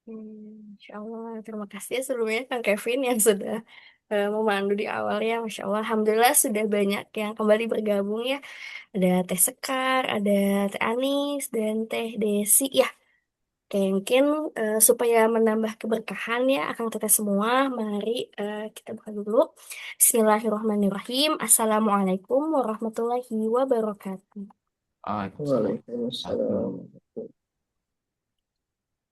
Insya Allah. Terima kasih ya sebelumnya Kang Kevin yang sudah memandu di awal ya. Masya Allah. Alhamdulillah sudah banyak yang kembali bergabung ya. Ada Teh Sekar, ada Teh Anis, dan Teh Desi ya. Oke, mungkin supaya menambah keberkahan ya akan kita semua, mari kita buka dulu. Bismillahirrahmanirrahim. Assalamualaikum warahmatullahi wabarakatuh. Waalaikumsalam. Waalaikumsalam.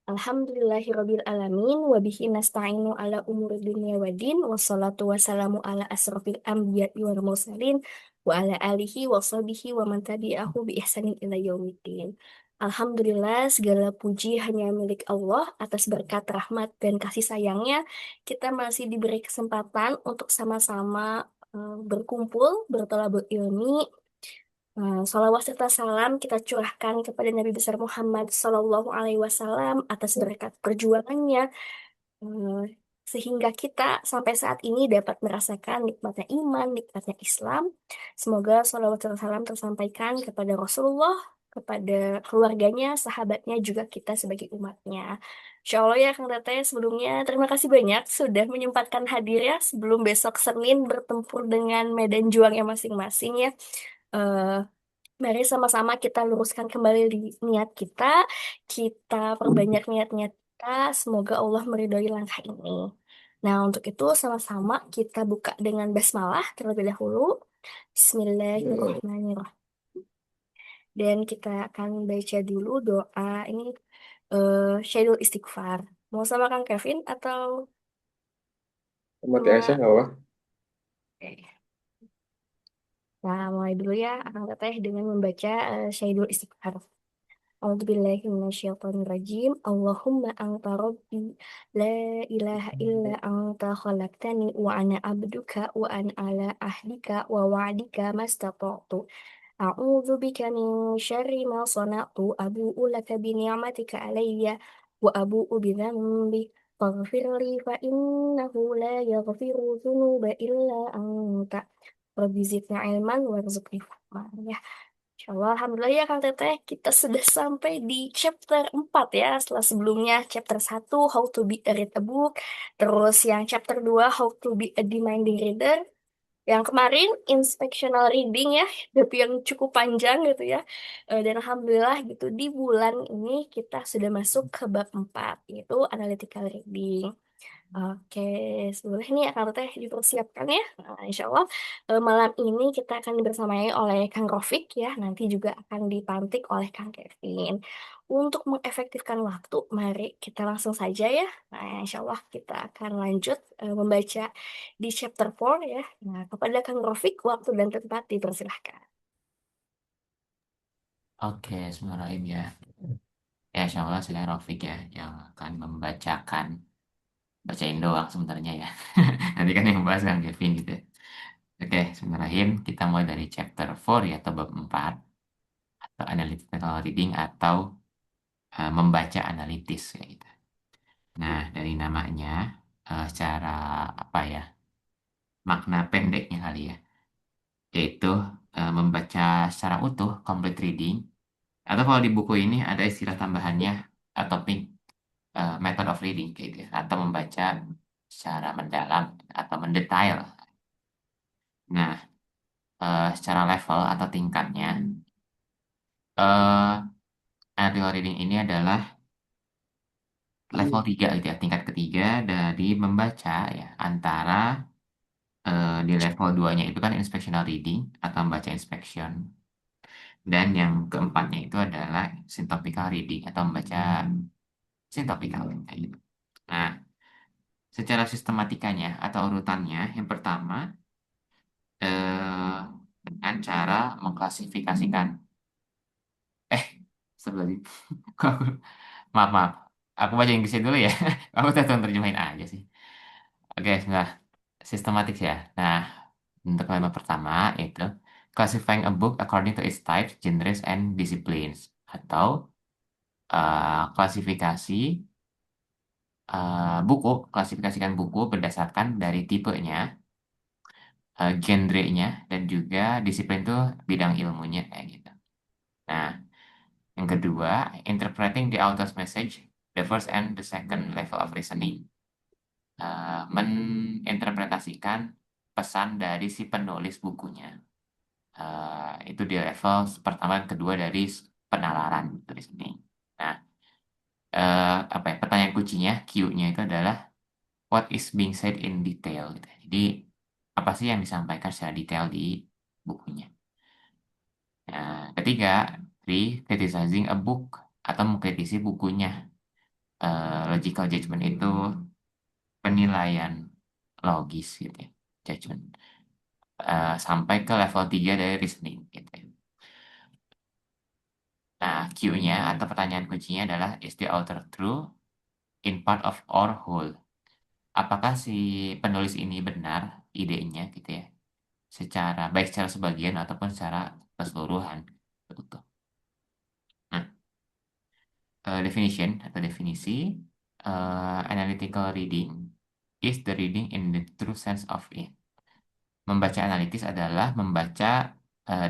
Alhamdulillahirabbil alamin wa bihi nasta'inu ala umuri dunya waddin wassalatu wassalamu ala asrofil anbiya'i wal mursalin wa ala alihi wa sahbihi wa man tabi'ahu bi ihsanin ila yaumiddin. Alhamdulillah segala puji hanya milik Allah atas berkat rahmat dan kasih sayangnya kita masih diberi kesempatan untuk sama-sama berkumpul bertolabul ilmi. Salawat serta salam kita curahkan kepada Nabi besar Muhammad Sallallahu Alaihi Wasallam atas berkat perjuangannya, eh, sehingga kita sampai saat ini dapat merasakan nikmatnya iman, nikmatnya Islam. Semoga salawat serta salam tersampaikan kepada Rasulullah, kepada keluarganya, sahabatnya, juga kita sebagai umatnya. Insya Allah ya Kang Teteh, sebelumnya terima kasih banyak sudah menyempatkan hadir ya sebelum besok Senin bertempur dengan medan juangnya masing-masing ya. Eh, Mari sama-sama kita luruskan kembali niat kita, kita perbanyak niat-niat kita, semoga Allah meridhoi langkah ini. Nah, untuk itu sama-sama kita buka dengan basmalah terlebih dahulu. Bismillahirrahmanirrahim. Dan kita akan baca dulu doa ini, Syahidul Istighfar. Mau sama Kang Kevin atau Mati Aisyah sama... nggak apa? Oke. Nah, mulai dulu ya, Akang Teteh dengan membaca Syahidul Istighfar. A'udzubillahiminasyaitonirrajim. Allahumma anta rabbi la ilaha illa anta khalaqtani wa ana abduka wa ana ala ahdika wa wa'dika mastata'tu. A'udzu bika min syarri ma sana'tu abu'u laka bi ni'matika alayya wa abu'u bi dzambi faghfir li fa innahu la yaghfiru dzunuba illa anta. Rabbi zidni ilman warzuqni fahman. Ya, Insya Allah, Alhamdulillah ya Kang Teteh, kita sudah sampai di chapter 4 ya. Setelah sebelumnya chapter 1 How to be a Read a Book. Terus yang chapter 2 How to be a Demanding Reader. Yang kemarin Inspectional Reading ya, tapi yang cukup panjang gitu ya. Dan Alhamdulillah gitu, di bulan ini kita sudah masuk ke bab 4 yaitu Analytical Reading. Oke, boleh nih Kang Teh dipersiapkan ya. Nah, insya Allah malam ini kita akan dibersamai oleh Kang Rofik ya. Nanti juga akan dipantik oleh Kang Kevin. Untuk mengefektifkan waktu, mari kita langsung saja ya. Nah, insya Allah kita akan lanjut membaca di chapter 4 ya. Nah, kepada Kang Rofik, waktu dan tempat dipersilahkan. Oke, Bismillahirrahmanirrahim ya. Ya, insya Allah saya Rafiq ya yang akan membacakan, bacain doang sebenarnya ya. Nanti kan yang bahas Kang Kevin gitu. Oke, Bismillahirrahmanirrahim. Kita mulai dari chapter 4 ya, atau bab 4 atau analytical reading atau membaca analitis ya gitu. Nah, dari namanya secara apa ya? Makna pendeknya kali ya, yaitu membaca secara utuh, complete reading. Atau kalau di buku ini ada istilah tambahannya atomic method of reading kayak gitu ya. Atau membaca secara mendalam atau mendetail. Nah, secara level atau tingkatnya, eh analytical reading ini adalah level 3 gitu ya, tingkat ketiga dari membaca ya, antara di level 2-nya itu kan inspectional reading atau membaca inspection. Dan yang keempatnya itu adalah syntopical reading atau membaca syntopical kayak gitu. Nah, secara sistematikanya atau urutannya, yang pertama eh, dengan cara mengklasifikasikan. Eh, sebelum maaf maaf, aku baca Inggrisnya dulu ya. Aku tetap terjemahin aja sih. Oke, sebentar. Sistematik ya. Nah, untuk kalimat pertama itu classifying a book according to its types, genres, and disciplines atau klasifikasi buku, klasifikasikan buku berdasarkan dari tipenya, genrenya, dan juga disiplin tuh bidang ilmunya kayak gitu. Nah, yang kedua, interpreting the author's message the first and the second level of reasoning. Meninterpretasikan pesan dari si penulis bukunya. Itu di level pertama dan kedua dari penalaran gitu di sini. Nah, apa ya? Pertanyaan kuncinya, Q-nya itu adalah what is being said in detail gitu. Jadi apa sih yang disampaikan secara detail di bukunya. Nah, ketiga, three, criticizing a book atau mengkritisi bukunya. Logical judgment itu penilaian logis gitu ya, judgment. Sampai ke level 3 dari reasoning gitu ya. Nah, Q-nya atau pertanyaan kuncinya adalah is the author true in part of or whole? Apakah si penulis ini benar idenya gitu ya, secara baik secara sebagian ataupun secara keseluruhan. Betul. Nah, definition atau definisi, analytical reading is the reading in the true sense of it. Membaca analitis adalah membaca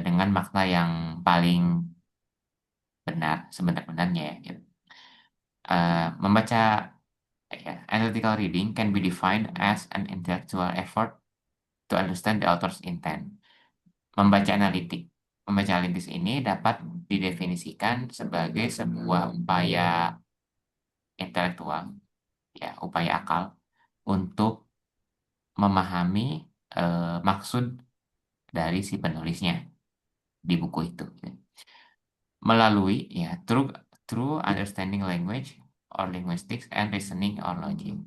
dengan makna yang paling benar, sebenar-benarnya ya. Gitu. Membaca ya, analytical reading can be defined as an intellectual effort to understand the author's intent. Membaca analitik. Membaca analitis ini dapat didefinisikan sebagai sebuah upaya intelektual, ya, upaya akal untuk memahami maksud dari si penulisnya di buku itu. Melalui ya through understanding language or linguistics and reasoning or logic.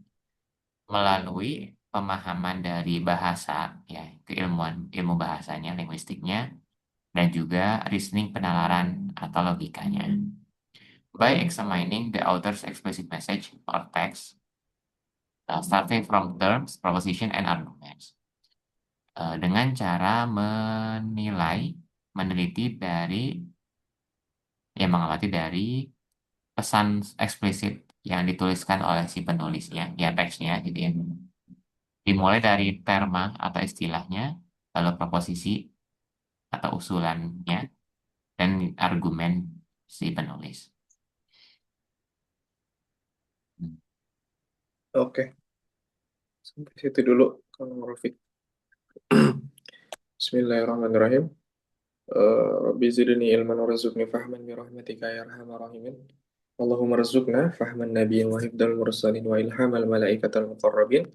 Melalui pemahaman dari bahasa, ya, keilmuan ilmu bahasanya, linguistiknya, dan juga reasoning penalaran atau logikanya. By examining the author's explicit message or text, starting from terms, proposition, and arguments. Dengan cara menilai, meneliti dari, ya, mengamati dari pesan eksplisit yang dituliskan oleh si penulisnya, ya teksnya gitu ya. Dimulai dari terma atau istilahnya, lalu proposisi atau usulannya, dan argumen si penulis. Hmm. Oke, sampai situ dulu Kang Rofik. Bismillahirrahmanirrahim. Rabbi zidni ilman warzuqni fahman bi rahmatika ya arhamar rahimin. Allahumma rzuqna fahman nabiyyin wa hifdzal mursalin wa ilhamal malaikatal muqarrabin.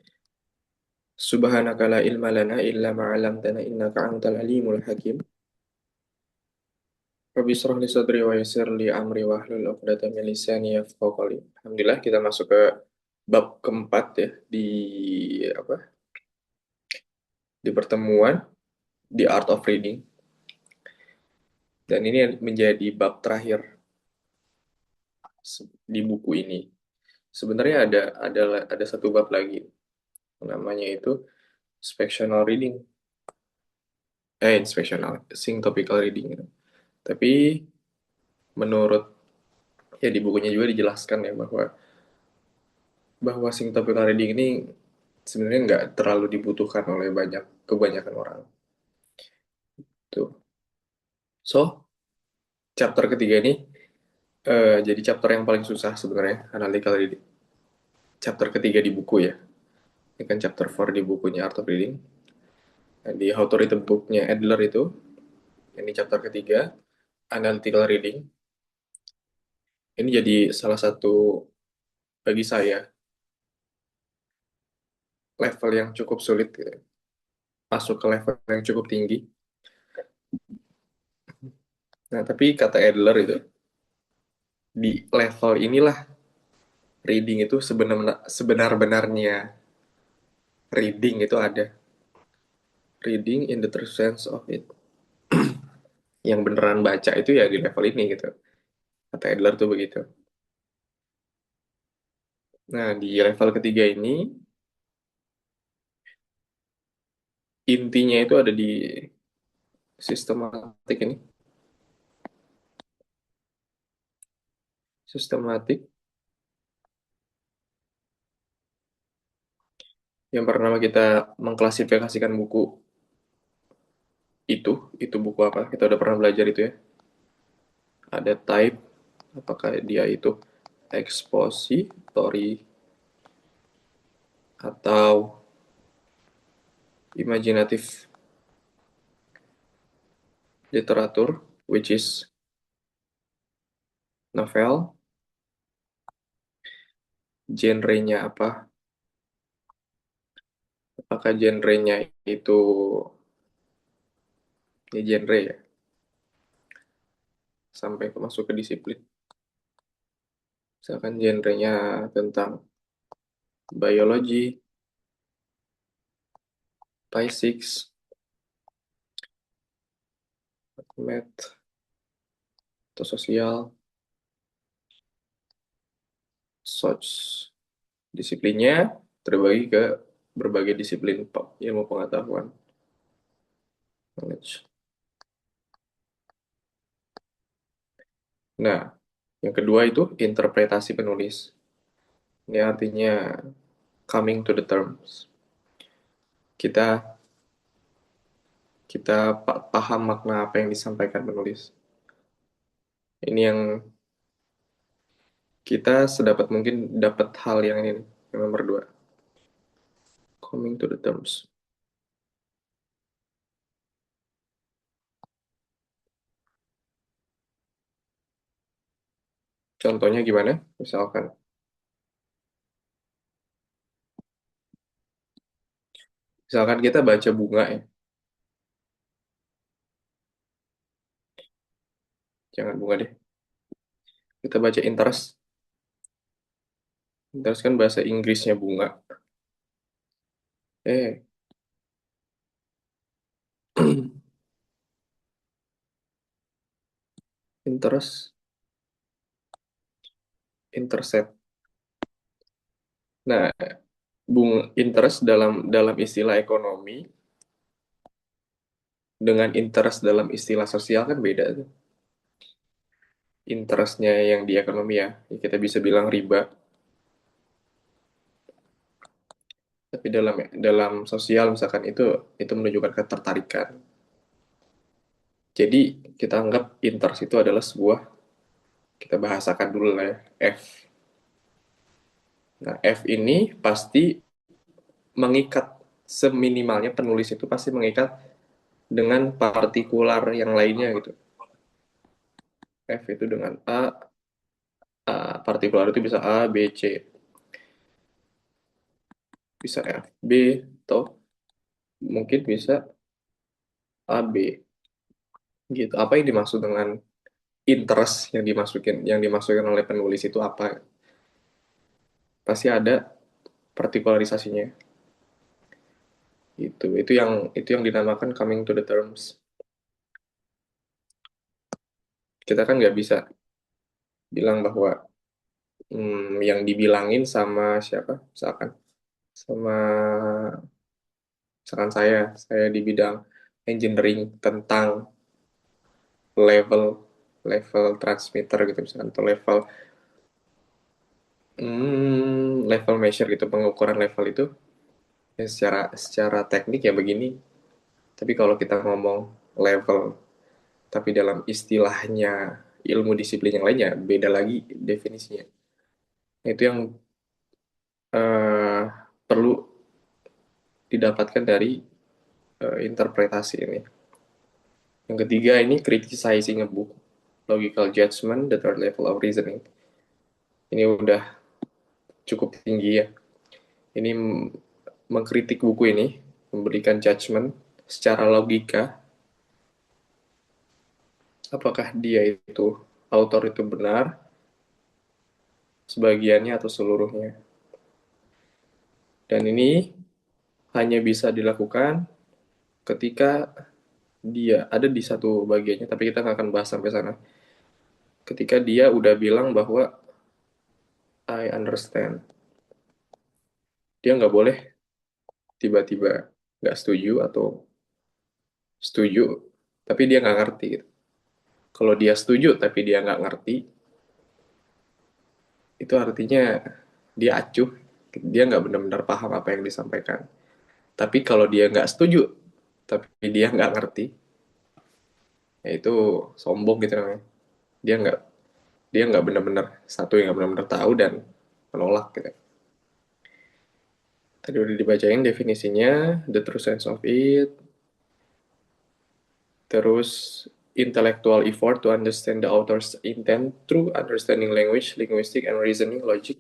Subhanaka la ilma lana illa ma 'allamtana innaka antal alimul hakim. Rabbi israh li sadri wa yassir li amri wa hlul 'uqdatam min lisani yafqahu qawli. Alhamdulillah kita masuk ke bab keempat ya di apa? Di pertemuan The Art of Reading. Dan ini menjadi bab terakhir di buku ini. Sebenarnya ada satu bab lagi, namanya itu inspectional reading, inspectional, syntopical reading. Tapi menurut ya di bukunya juga dijelaskan ya bahwa syntopical reading ini sebenarnya nggak terlalu dibutuhkan oleh kebanyakan orang. Tuh. So, chapter ketiga ini jadi chapter yang paling susah sebenarnya, analytical reading. Chapter ketiga di buku ya. Ini kan chapter 4 di bukunya Art of Reading. Nah, di How to Read a Book-nya Adler itu, ini chapter ketiga, Analytical Reading. Ini jadi salah satu bagi saya level yang cukup sulit, masuk ke level yang cukup tinggi. Nah, tapi kata Adler itu, di level inilah reading itu sebenar-benarnya reading itu ada. Reading in the true sense of it. Yang beneran baca itu ya di level ini gitu. Kata Adler tuh begitu. Nah, di level ketiga ini, intinya itu ada di sistematik ini. Sistematik yang pertama kita mengklasifikasikan buku itu buku apa? Kita udah pernah belajar itu ya. Ada type, apakah dia itu expository atau imaginative literatur, which is novel. Genrenya apa? Apakah genrenya itu ya genre ya, sampai masuk ke disiplin. Misalkan genrenya tentang biologi, physics, math, atau sosial, such. Disiplinnya terbagi ke berbagai disiplin ilmu pengetahuan, knowledge. Nah, yang kedua itu interpretasi penulis. Ini artinya coming to the terms. Kita kita paham makna apa yang disampaikan penulis. Ini yang kita sedapat mungkin dapat hal yang ini, yang nomor dua. Coming to the terms. Contohnya gimana? Misalkan kita baca bunga ya. Jangan bunga deh. Kita baca interest. Interest kan bahasa Inggrisnya bunga. Eh, interest, intercept. Nah, interest dalam dalam istilah ekonomi dengan interest dalam istilah sosial kan beda tuh. Interestnya yang di ekonomi ya, kita bisa bilang riba. Tapi dalam dalam sosial misalkan itu menunjukkan ketertarikan. Jadi kita anggap interest itu adalah sebuah, kita bahasakan dulu lah ya, F. Nah, F ini pasti mengikat, seminimalnya penulis itu pasti mengikat dengan partikular yang lainnya gitu. F itu dengan partikular itu bisa A, B, C. Bisa F, B, atau mungkin bisa A, B. Gitu. Apa yang dimaksud dengan interest yang dimasukkan oleh penulis itu apa? Pasti ada partikularisasinya. Itu yang dinamakan coming to the terms. Kita kan nggak bisa bilang bahwa yang dibilangin sama siapa, misalkan sama misalkan saya di bidang engineering tentang level level transmitter gitu misalkan, atau level measure gitu, pengukuran level itu ya secara secara teknik ya begini. Tapi kalau kita ngomong level tapi dalam istilahnya ilmu disiplin yang lainnya beda lagi definisinya. Nah, itu yang eh, perlu didapatkan dari interpretasi ini. Yang ketiga ini criticizing a book, logical judgment, the third level of reasoning. Ini udah cukup tinggi ya. Ini mengkritik buku ini, memberikan judgment secara logika, apakah dia itu, autor itu benar, sebagiannya atau seluruhnya. Dan ini hanya bisa dilakukan ketika dia ada di satu bagiannya, tapi kita nggak akan bahas sampai sana. Ketika dia udah bilang bahwa I understand, dia nggak boleh tiba-tiba nggak setuju atau setuju, tapi dia nggak ngerti. Kalau dia setuju tapi dia nggak ngerti, itu artinya dia acuh, dia nggak benar-benar paham apa yang disampaikan. Tapi kalau dia nggak setuju, tapi dia nggak ngerti, ya itu sombong gitu namanya. Dia nggak Dia nggak benar-benar satu yang nggak benar-benar tahu dan menolak gitu. Tadi udah dibacain definisinya, the true sense of it, terus intellectual effort to understand the author's intent through understanding language, linguistic, and reasoning logic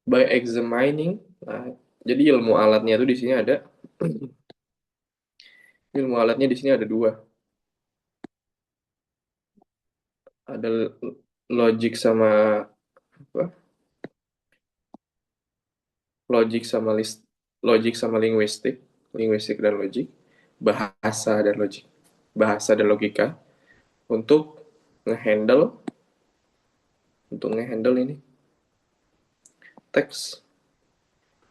by examining. Nah, jadi ilmu alatnya tuh di sini ada ilmu alatnya di sini ada dua. Ada logic sama apa? Logic sama list, logic sama linguistik, linguistik dan logik, bahasa dan logik, bahasa dan logika untuk ngehandle untuk ngehandle ini teks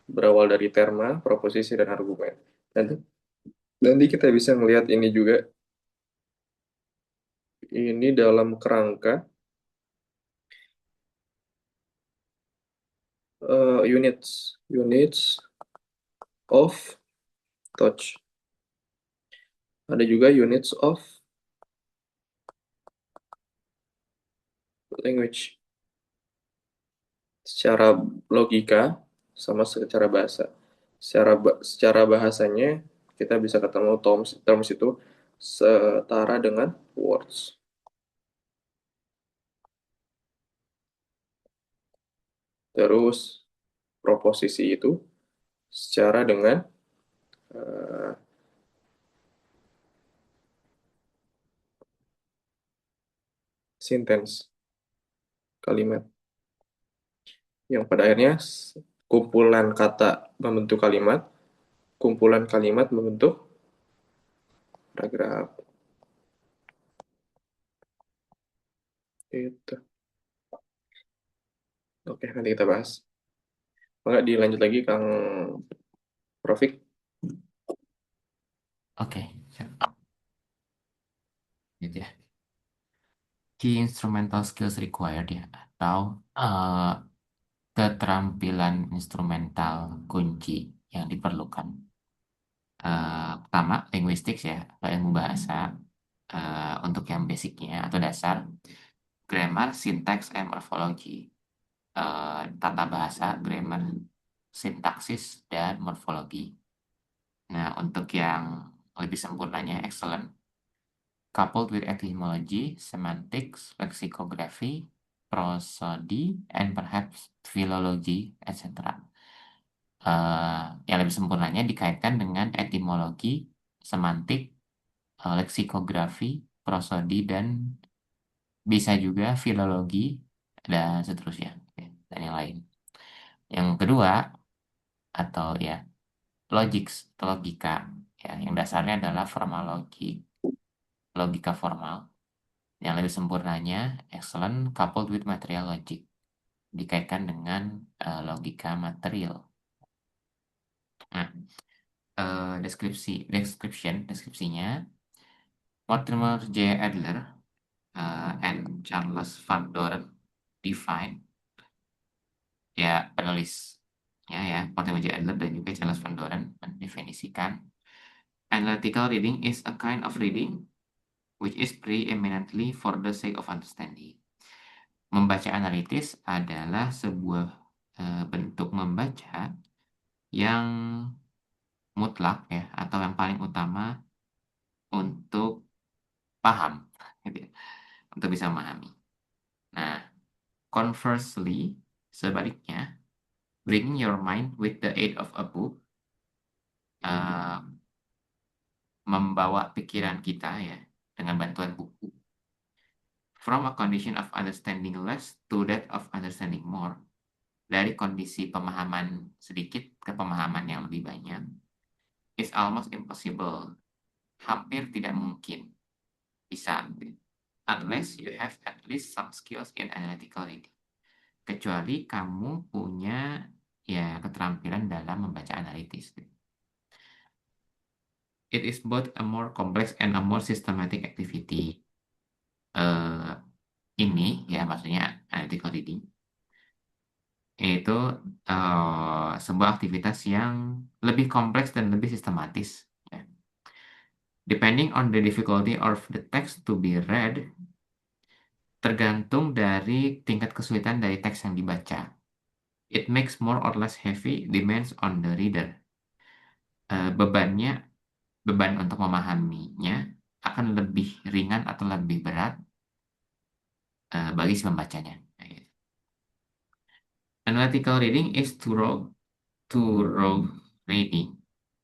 berawal dari terma, proposisi dan argumen. Nanti nanti kita bisa melihat ini juga, ini dalam kerangka units of touch. Ada juga units of language. Secara logika sama secara bahasa. Secara bahasanya kita bisa ketemu terms itu setara dengan words. Terus proposisi itu secara dengan uh, sentence, kalimat. Yang pada akhirnya kumpulan kata membentuk kalimat, kumpulan kalimat membentuk paragraf. Itu. Oke, nanti kita bahas. Enggak dilanjut lagi Kang Profik. Oke, siap. Gitu ya. Key instrumental skills required ya, atau keterampilan instrumental kunci yang diperlukan. Pertama, linguistics ya, atau ilmu bahasa. Untuk yang basicnya atau dasar, grammar, syntax, and morphology. Tata bahasa, grammar, sintaksis, dan morfologi. Nah, untuk yang lebih sempurnanya, excellent. Coupled with etymology, semantics, lexicography, prosody, and perhaps philology, etc. Yang lebih sempurnanya dikaitkan dengan etimologi, semantik, lexicography, prosody, dan bisa juga filologi, dan seterusnya, dan yang lain. Yang kedua, atau ya, logics, atau logika, ya, yang dasarnya adalah formalogi, logika formal. Yang lebih sempurnanya, excellent, coupled with material logic, dikaitkan dengan logika material. Nah, deskripsinya, Mortimer J. Adler and Charles Van Doren define, ya, penulisnya ya, Mortimer J. Adler dan juga Charles Van Doren mendefinisikan analytical reading is a kind of reading which is preeminently for the sake of understanding. Membaca analitis adalah sebuah bentuk membaca yang mutlak ya, atau yang paling utama untuk paham, gitu ya, untuk bisa memahami. Nah, conversely, sebaliknya, bringing your mind with the aid of a book, uh, membawa pikiran kita ya dengan bantuan buku, from a condition of understanding less to that of understanding more, dari kondisi pemahaman sedikit ke pemahaman yang lebih banyak, is almost impossible, hampir tidak mungkin bisa, unless you have at least some skills in analytical reading, kecuali kamu punya ya keterampilan dalam membaca analitis. It is both a more complex and a more systematic activity. Eh, ini ya maksudnya analytical reading itu sebuah aktivitas yang lebih kompleks dan lebih sistematis. Ya. Depending on the difficulty of the text to be read, tergantung dari tingkat kesulitan dari teks yang dibaca. It makes more or less heavy demands on the reader. Bebannya, beban untuk memahaminya akan lebih ringan atau lebih berat bagi si pembacanya. Kayak gitu. Analytical reading is to raw reading,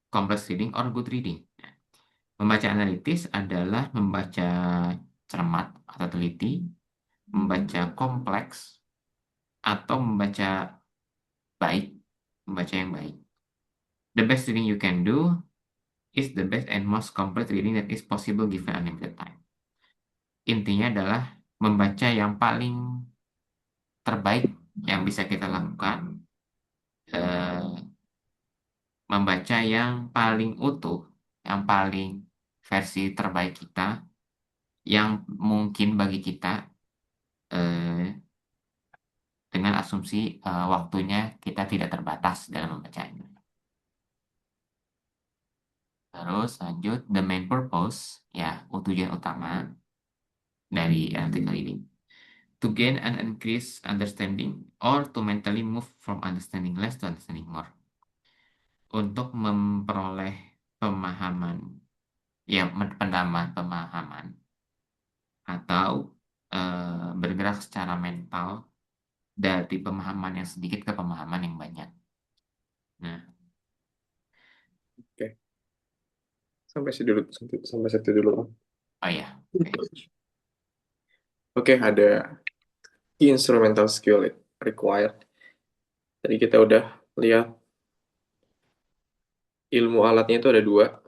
complex reading, or good reading. Membaca analitis adalah membaca cermat atau teliti, membaca kompleks, atau baik, membaca yang baik. The best reading you can do is the best and most complete reading that is possible given unlimited time. Intinya adalah membaca yang paling terbaik yang bisa kita lakukan, eh, membaca yang paling utuh, yang paling versi terbaik kita, yang mungkin bagi kita, eh, dengan asumsi waktunya kita tidak terbatas dalam membacanya. Terus lanjut, the main purpose, ya, tujuan utama dari artikel ini. To gain an increased understanding or to mentally move from understanding less to understanding more. Untuk memperoleh pemahaman, ya, penambah pemahaman atau bergerak secara mental dari pemahaman yang sedikit ke pemahaman yang banyak. Nah, Oke, sampai situ dulu. oh ya, oke. Oke, ada instrumental skill required. Tadi kita udah lihat ilmu alatnya itu ada dua.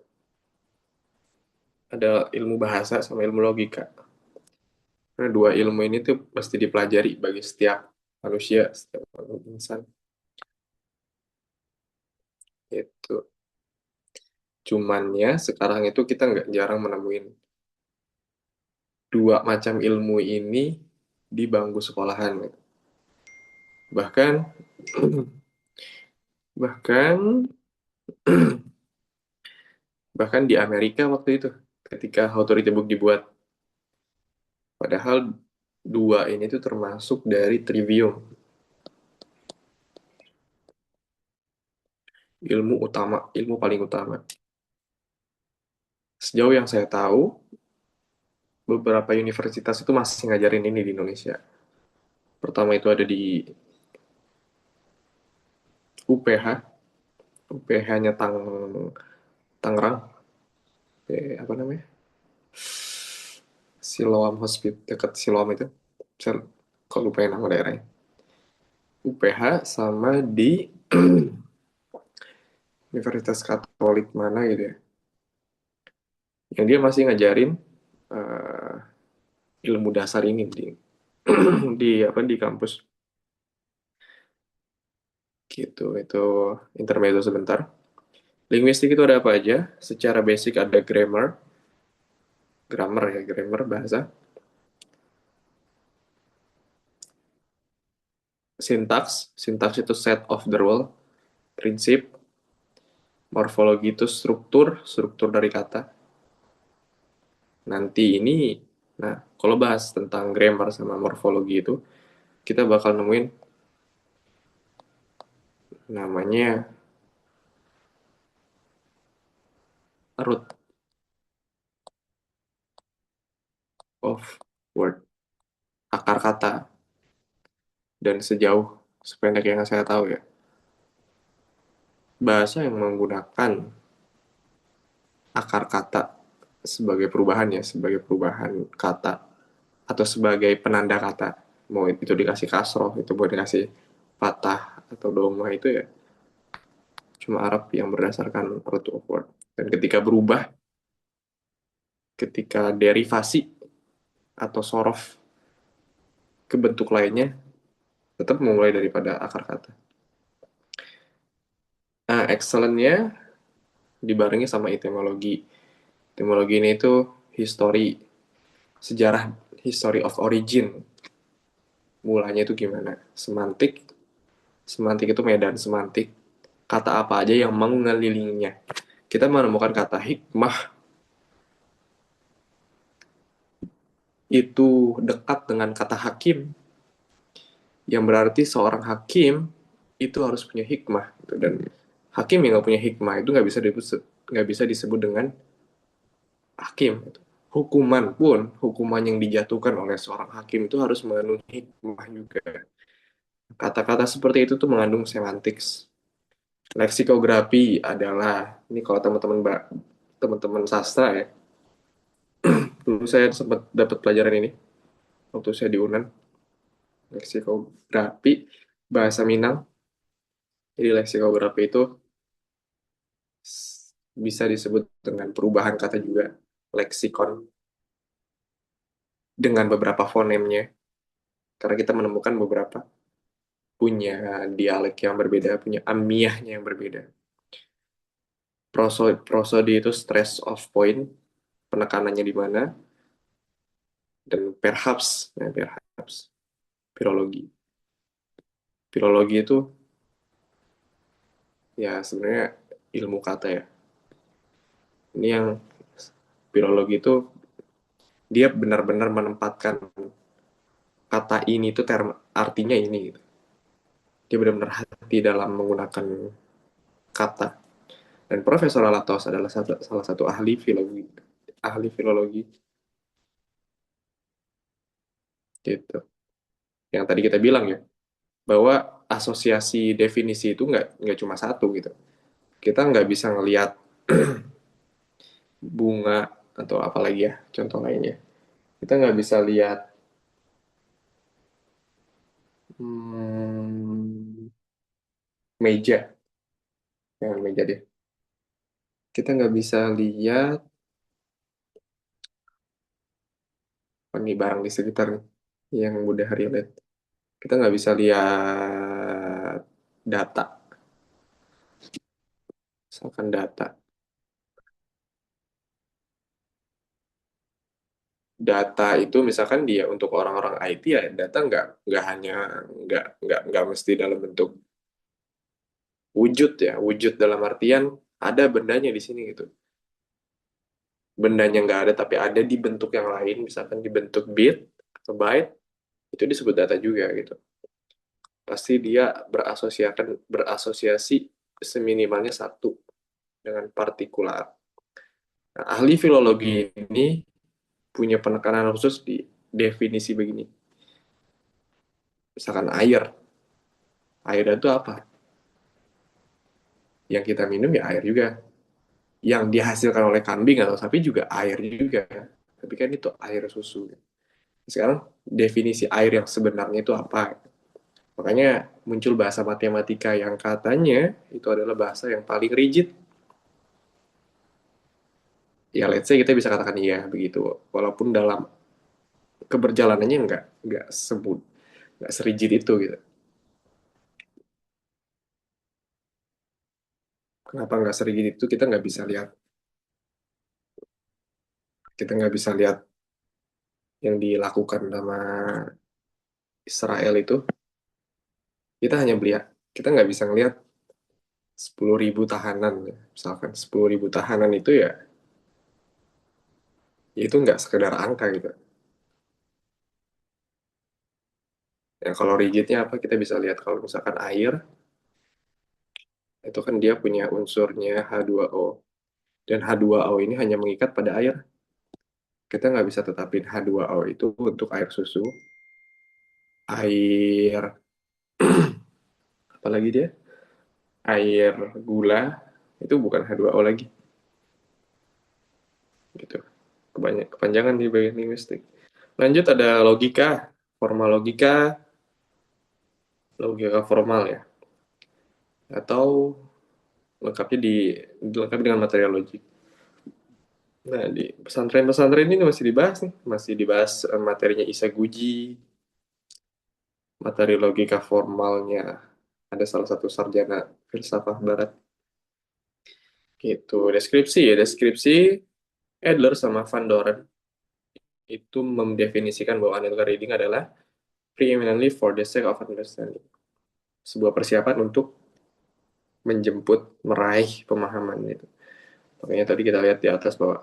Ada ilmu bahasa sama ilmu logika. Karena dua ilmu ini tuh pasti dipelajari bagi setiap manusia, setiap insan. Itu. Cuman ya sekarang itu kita nggak jarang menemuin dua macam ilmu ini di bangku sekolahan. Bahkan bahkan bahkan di Amerika waktu itu ketika Authority Book dibuat. Padahal dua ini tuh termasuk dari trivium, ilmu utama, ilmu paling utama. Sejauh yang saya tahu, beberapa universitas itu masih ngajarin ini di Indonesia. Pertama itu ada di UPH, UPH-nya Tangerang, apa namanya? Siloam Hospital, dekat Siloam itu. Saya kok lupain nama daerahnya. UPH sama di Universitas Katolik mana gitu ya. Yang dia masih ngajarin uh, ilmu dasar ini di apa di kampus gitu. Itu intermezzo sebentar. Linguistik itu ada apa aja? Secara basic ada grammar bahasa. Sintaks itu set of the rule, prinsip. Morfologi itu struktur dari kata. Nanti ini, nah kalau bahas tentang grammar sama morfologi itu, kita bakal nemuin namanya root of word, akar kata. Dan sejauh sependek yang saya tahu ya, bahasa yang menggunakan akar kata sebagai perubahan kata atau sebagai penanda kata, mau itu dikasih kasroh, itu mau dikasih patah atau doma, itu ya cuma Arab yang berdasarkan root of word. Dan ketika berubah, ketika derivasi atau sorof ke bentuk lainnya, tetap memulai daripada akar kata. Nah, excellent-nya dibarengi sama etimologi. Etimologi ini itu sejarah, history of origin. Mulanya itu gimana? Semantik itu medan semantik. Kata apa aja yang mengelilinginya. Kita menemukan kata hikmah itu dekat dengan kata hakim, yang berarti seorang hakim itu harus punya hikmah gitu. Dan hakim yang nggak punya hikmah itu nggak bisa disebut dengan hakim gitu. Hukuman yang dijatuhkan oleh seorang hakim itu harus mengandung hikmah juga. Kata-kata seperti itu tuh mengandung semantik. Leksikografi adalah, ini kalau teman-teman sastra ya, dulu saya sempat dapat pelajaran ini waktu saya di UNAN, leksikografi bahasa Minang. Jadi leksikografi itu bisa disebut dengan perubahan kata juga, leksikon dengan beberapa fonemnya, karena kita menemukan beberapa punya dialek yang berbeda, punya amiyahnya yang berbeda. Prosodi itu stress of point, penekanannya di mana, dan perhaps, filologi. Filologi itu ya sebenarnya ilmu kata ya. Ini yang filologi itu dia benar-benar menempatkan kata ini tuh artinya ini gitu. Dia benar-benar hati dalam menggunakan kata. Dan Profesor Alatos adalah salah satu ahli filologi gitu. Yang tadi kita bilang ya, bahwa asosiasi definisi itu nggak cuma satu gitu. Kita nggak bisa ngelihat bunga atau apalagi ya contoh lainnya. Kita nggak bisa lihat hmm, meja, jangan meja deh. Kita nggak bisa lihat ini barang di sekitar nih, yang mudah relate. Kita nggak bisa lihat data, misalkan data. Data itu misalkan dia untuk orang-orang IT ya, data nggak hanya nggak mesti dalam bentuk wujud ya, wujud dalam artian ada bendanya di sini gitu. Bendanya nggak ada tapi ada di bentuk yang lain, misalkan di bentuk bit atau byte, itu disebut data juga gitu. Pasti dia berasosiasi seminimalnya satu dengan partikular. Nah, ahli filologi ini punya penekanan khusus di definisi begini. Misalkan air. Air itu apa? Yang kita minum ya air juga. Yang dihasilkan oleh kambing atau sapi juga air juga. Tapi kan itu air susu. Sekarang definisi air yang sebenarnya itu apa? Makanya muncul bahasa matematika yang katanya itu adalah bahasa yang paling rigid. Ya let's say kita bisa katakan iya begitu. Walaupun dalam keberjalanannya nggak sebut nggak serigid itu gitu. Kenapa nggak serigid itu? Kita nggak bisa lihat yang dilakukan sama Israel itu. Kita nggak bisa ngelihat 10.000 tahanan ya. Misalkan 10.000 tahanan itu ya, ya itu nggak sekedar angka gitu. Ya kalau rigidnya apa, kita bisa lihat kalau misalkan air itu kan dia punya unsurnya H2O, dan H2O ini hanya mengikat pada air. Kita nggak bisa tetapin H2O itu untuk air susu, air apalagi dia, air gula, itu bukan H2O lagi gitu. Kepanjangan di bagian linguistik. Lanjut ada logika formal ya, atau lengkapnya dilengkapi dengan material logik. Nah, di pesantren-pesantren ini masih dibahas materinya Isa Guji, materi logika formalnya. Ada salah satu sarjana filsafat barat. Gitu. Deskripsi Adler sama Van Doren itu mendefinisikan bahwa analytical reading adalah preeminently for the sake of understanding. Sebuah persiapan untuk meraih pemahaman itu. Makanya tadi kita lihat di atas bahwa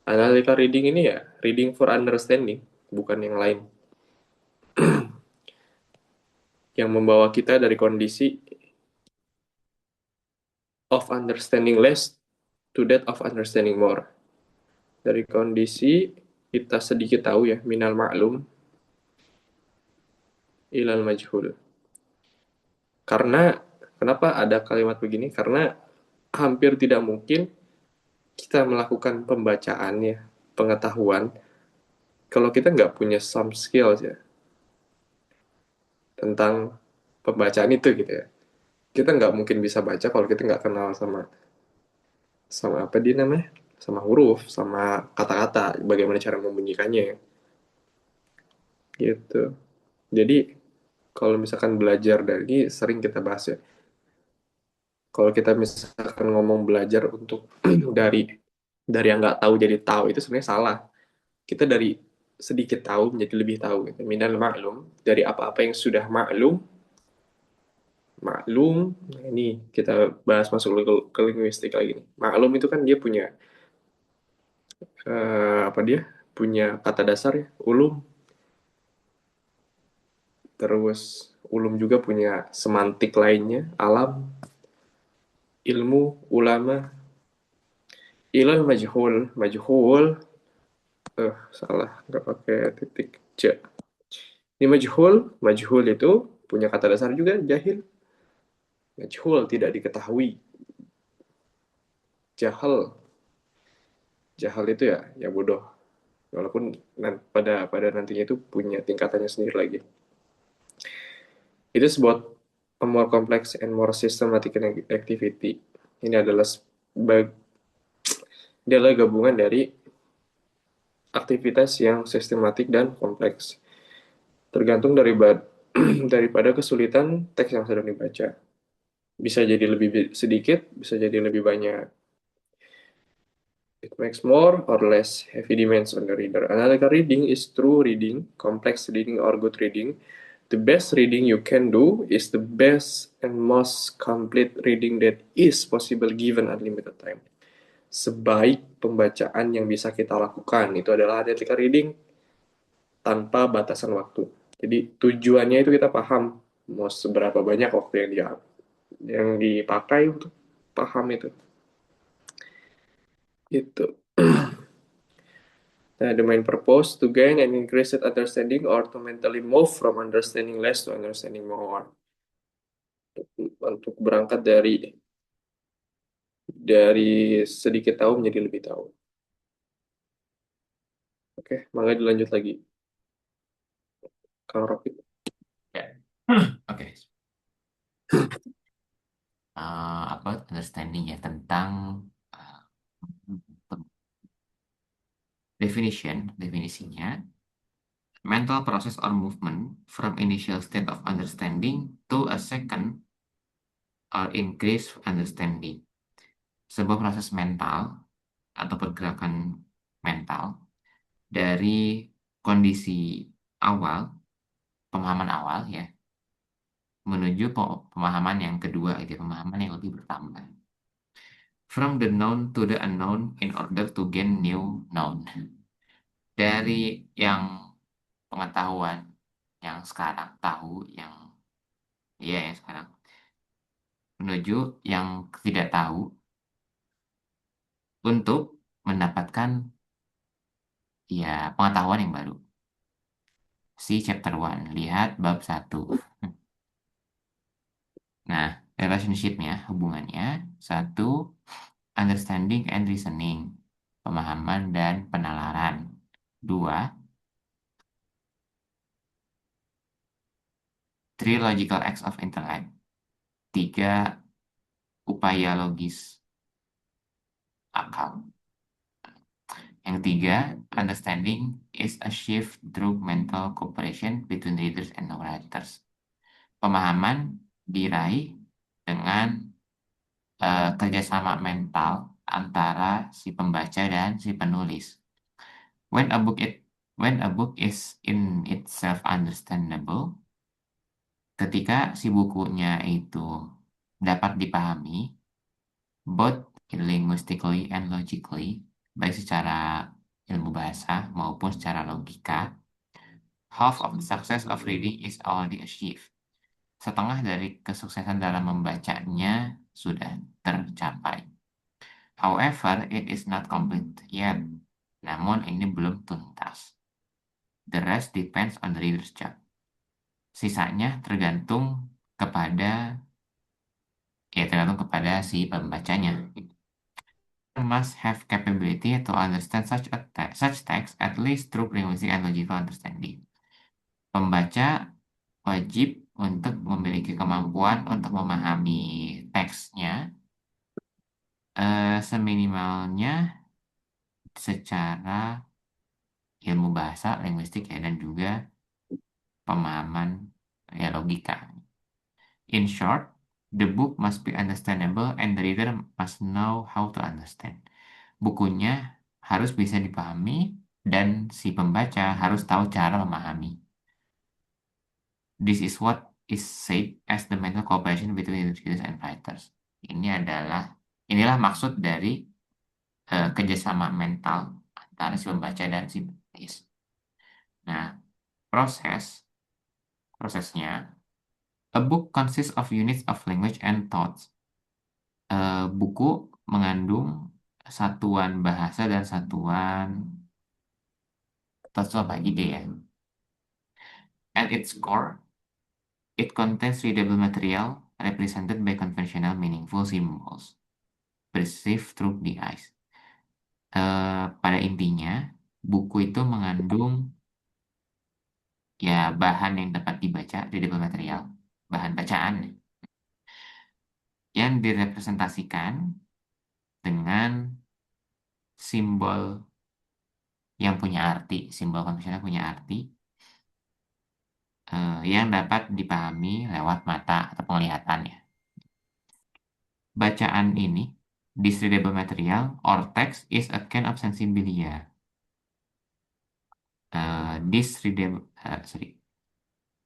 analytical reading ini ya reading for understanding. bukan yang lain. Yang membawa kita dari kondisi of understanding less to that of understanding more. Dari kondisi kita sedikit tahu ya, minal ma'lum ilal majhul. Karena kenapa ada kalimat begini? Karena hampir tidak mungkin kita melakukan pembacaan ya, pengetahuan, kalau kita nggak punya some skills ya tentang pembacaan itu gitu ya. Kita nggak mungkin bisa baca kalau kita nggak kenal sama sama apa dia namanya, sama huruf, sama kata-kata, bagaimana cara membunyikannya ya. Gitu. Jadi kalau misalkan belajar dari sering kita bahas ya. Kalau kita misalkan ngomong belajar untuk dari yang nggak tahu jadi tahu itu sebenarnya salah. Kita dari sedikit tahu menjadi lebih tahu gitu. Minal maklum, dari apa-apa yang sudah maklum. Nah, ini kita bahas masuk ke linguistik lagi nih. Maklum itu kan dia punya apa dia? Punya kata dasar ya, ulum. Terus ulum juga punya semantik lainnya, alam, ilmu, ulama, ilal majhul, majhul, salah, nggak pakai titik C. Ini majhul, majhul itu punya kata dasar juga jahil. Majhul tidak diketahui. Jahal, jahal itu ya, ya bodoh. Walaupun pada nantinya itu punya tingkatannya sendiri lagi. It is both a more complex and more systematic activity. Ini adalah dia adalah gabungan dari aktivitas yang sistematik dan kompleks. Tergantung dari daripada kesulitan teks yang sedang dibaca. Bisa jadi lebih sedikit, bisa jadi lebih banyak. It makes more or less heavy demands on the reader. Analytical reading is true reading, complex reading, or good reading. The best reading you can do is the best and most complete reading that is possible given unlimited time. Sebaik pembacaan yang bisa kita lakukan itu adalah analytical reading tanpa batasan waktu. Jadi tujuannya itu kita paham mau seberapa banyak waktu yang dipakai untuk paham itu. Itu. Nah, the main purpose to gain an increased understanding or to mentally move from understanding less to understanding more. Untuk berangkat dari sedikit tahu menjadi lebih tahu. Oke, maka dilanjut lagi. Kang Rocky. Ya. Oke. Apa understanding ya tentang uh, definisinya mental process or movement from initial state of understanding to a second or increased understanding, sebuah proses mental atau pergerakan mental dari kondisi awal, pemahaman awal ya, menuju pemahaman yang kedua, gitu, pemahaman yang lebih bertambah. From the known to the unknown in order to gain new known. Dari yang pengetahuan yang sekarang tahu, yang iya yang sekarang, menuju yang tidak tahu untuk mendapatkan ya pengetahuan yang baru. See chapter 1, lihat bab 1. Nah, relationship-nya, hubungannya, satu, understanding and reasoning, pemahaman dan penalaran. Dua, three logical acts of intellect. Tiga, upaya logis akal. Yang tiga, understanding is achieved through mental cooperation between readers and narrators. Pemahaman diraih dengan kerjasama mental antara si pembaca dan si penulis. When a book is in itself understandable, ketika si bukunya itu dapat dipahami, both linguistically and logically, baik secara ilmu bahasa maupun secara logika, Half of the success of reading is already achieved. Setengah dari kesuksesan dalam membacanya sudah tercapai. However, it is not complete yet. Namun ini belum tuntas. The rest depends on the reader's job. Sisanya tergantung kepada si pembacanya. Must have capability to understand such text at least through linguistic and logical understanding. Pembaca wajib untuk memiliki kemampuan untuk memahami teksnya seminimalnya secara ilmu bahasa, linguistik ya, dan juga pemahaman ya logika. In short, the book must be understandable and the reader must know how to understand. Bukunya harus bisa dipahami dan si pembaca harus tahu cara memahami. This is what is said as the mental cooperation between readers and writers. Inilah maksud dari kerjasama mental antara si pembaca dan si penulis. Nah, prosesnya, a book consists of units of language and thoughts. Buku mengandung satuan bahasa dan satuan thoughts apa ide ya. At its core, it contains readable material represented by conventional meaningful symbols perceived through the eyes. Pada intinya, buku itu mengandung ya bahan yang dapat dibaca, readable material, bahan bacaan yang direpresentasikan dengan simbol yang punya arti, simbol konvensional punya arti yang dapat dipahami lewat mata atau penglihatan ya. Bacaan ini, this readable material or text is a kind of sensibilia.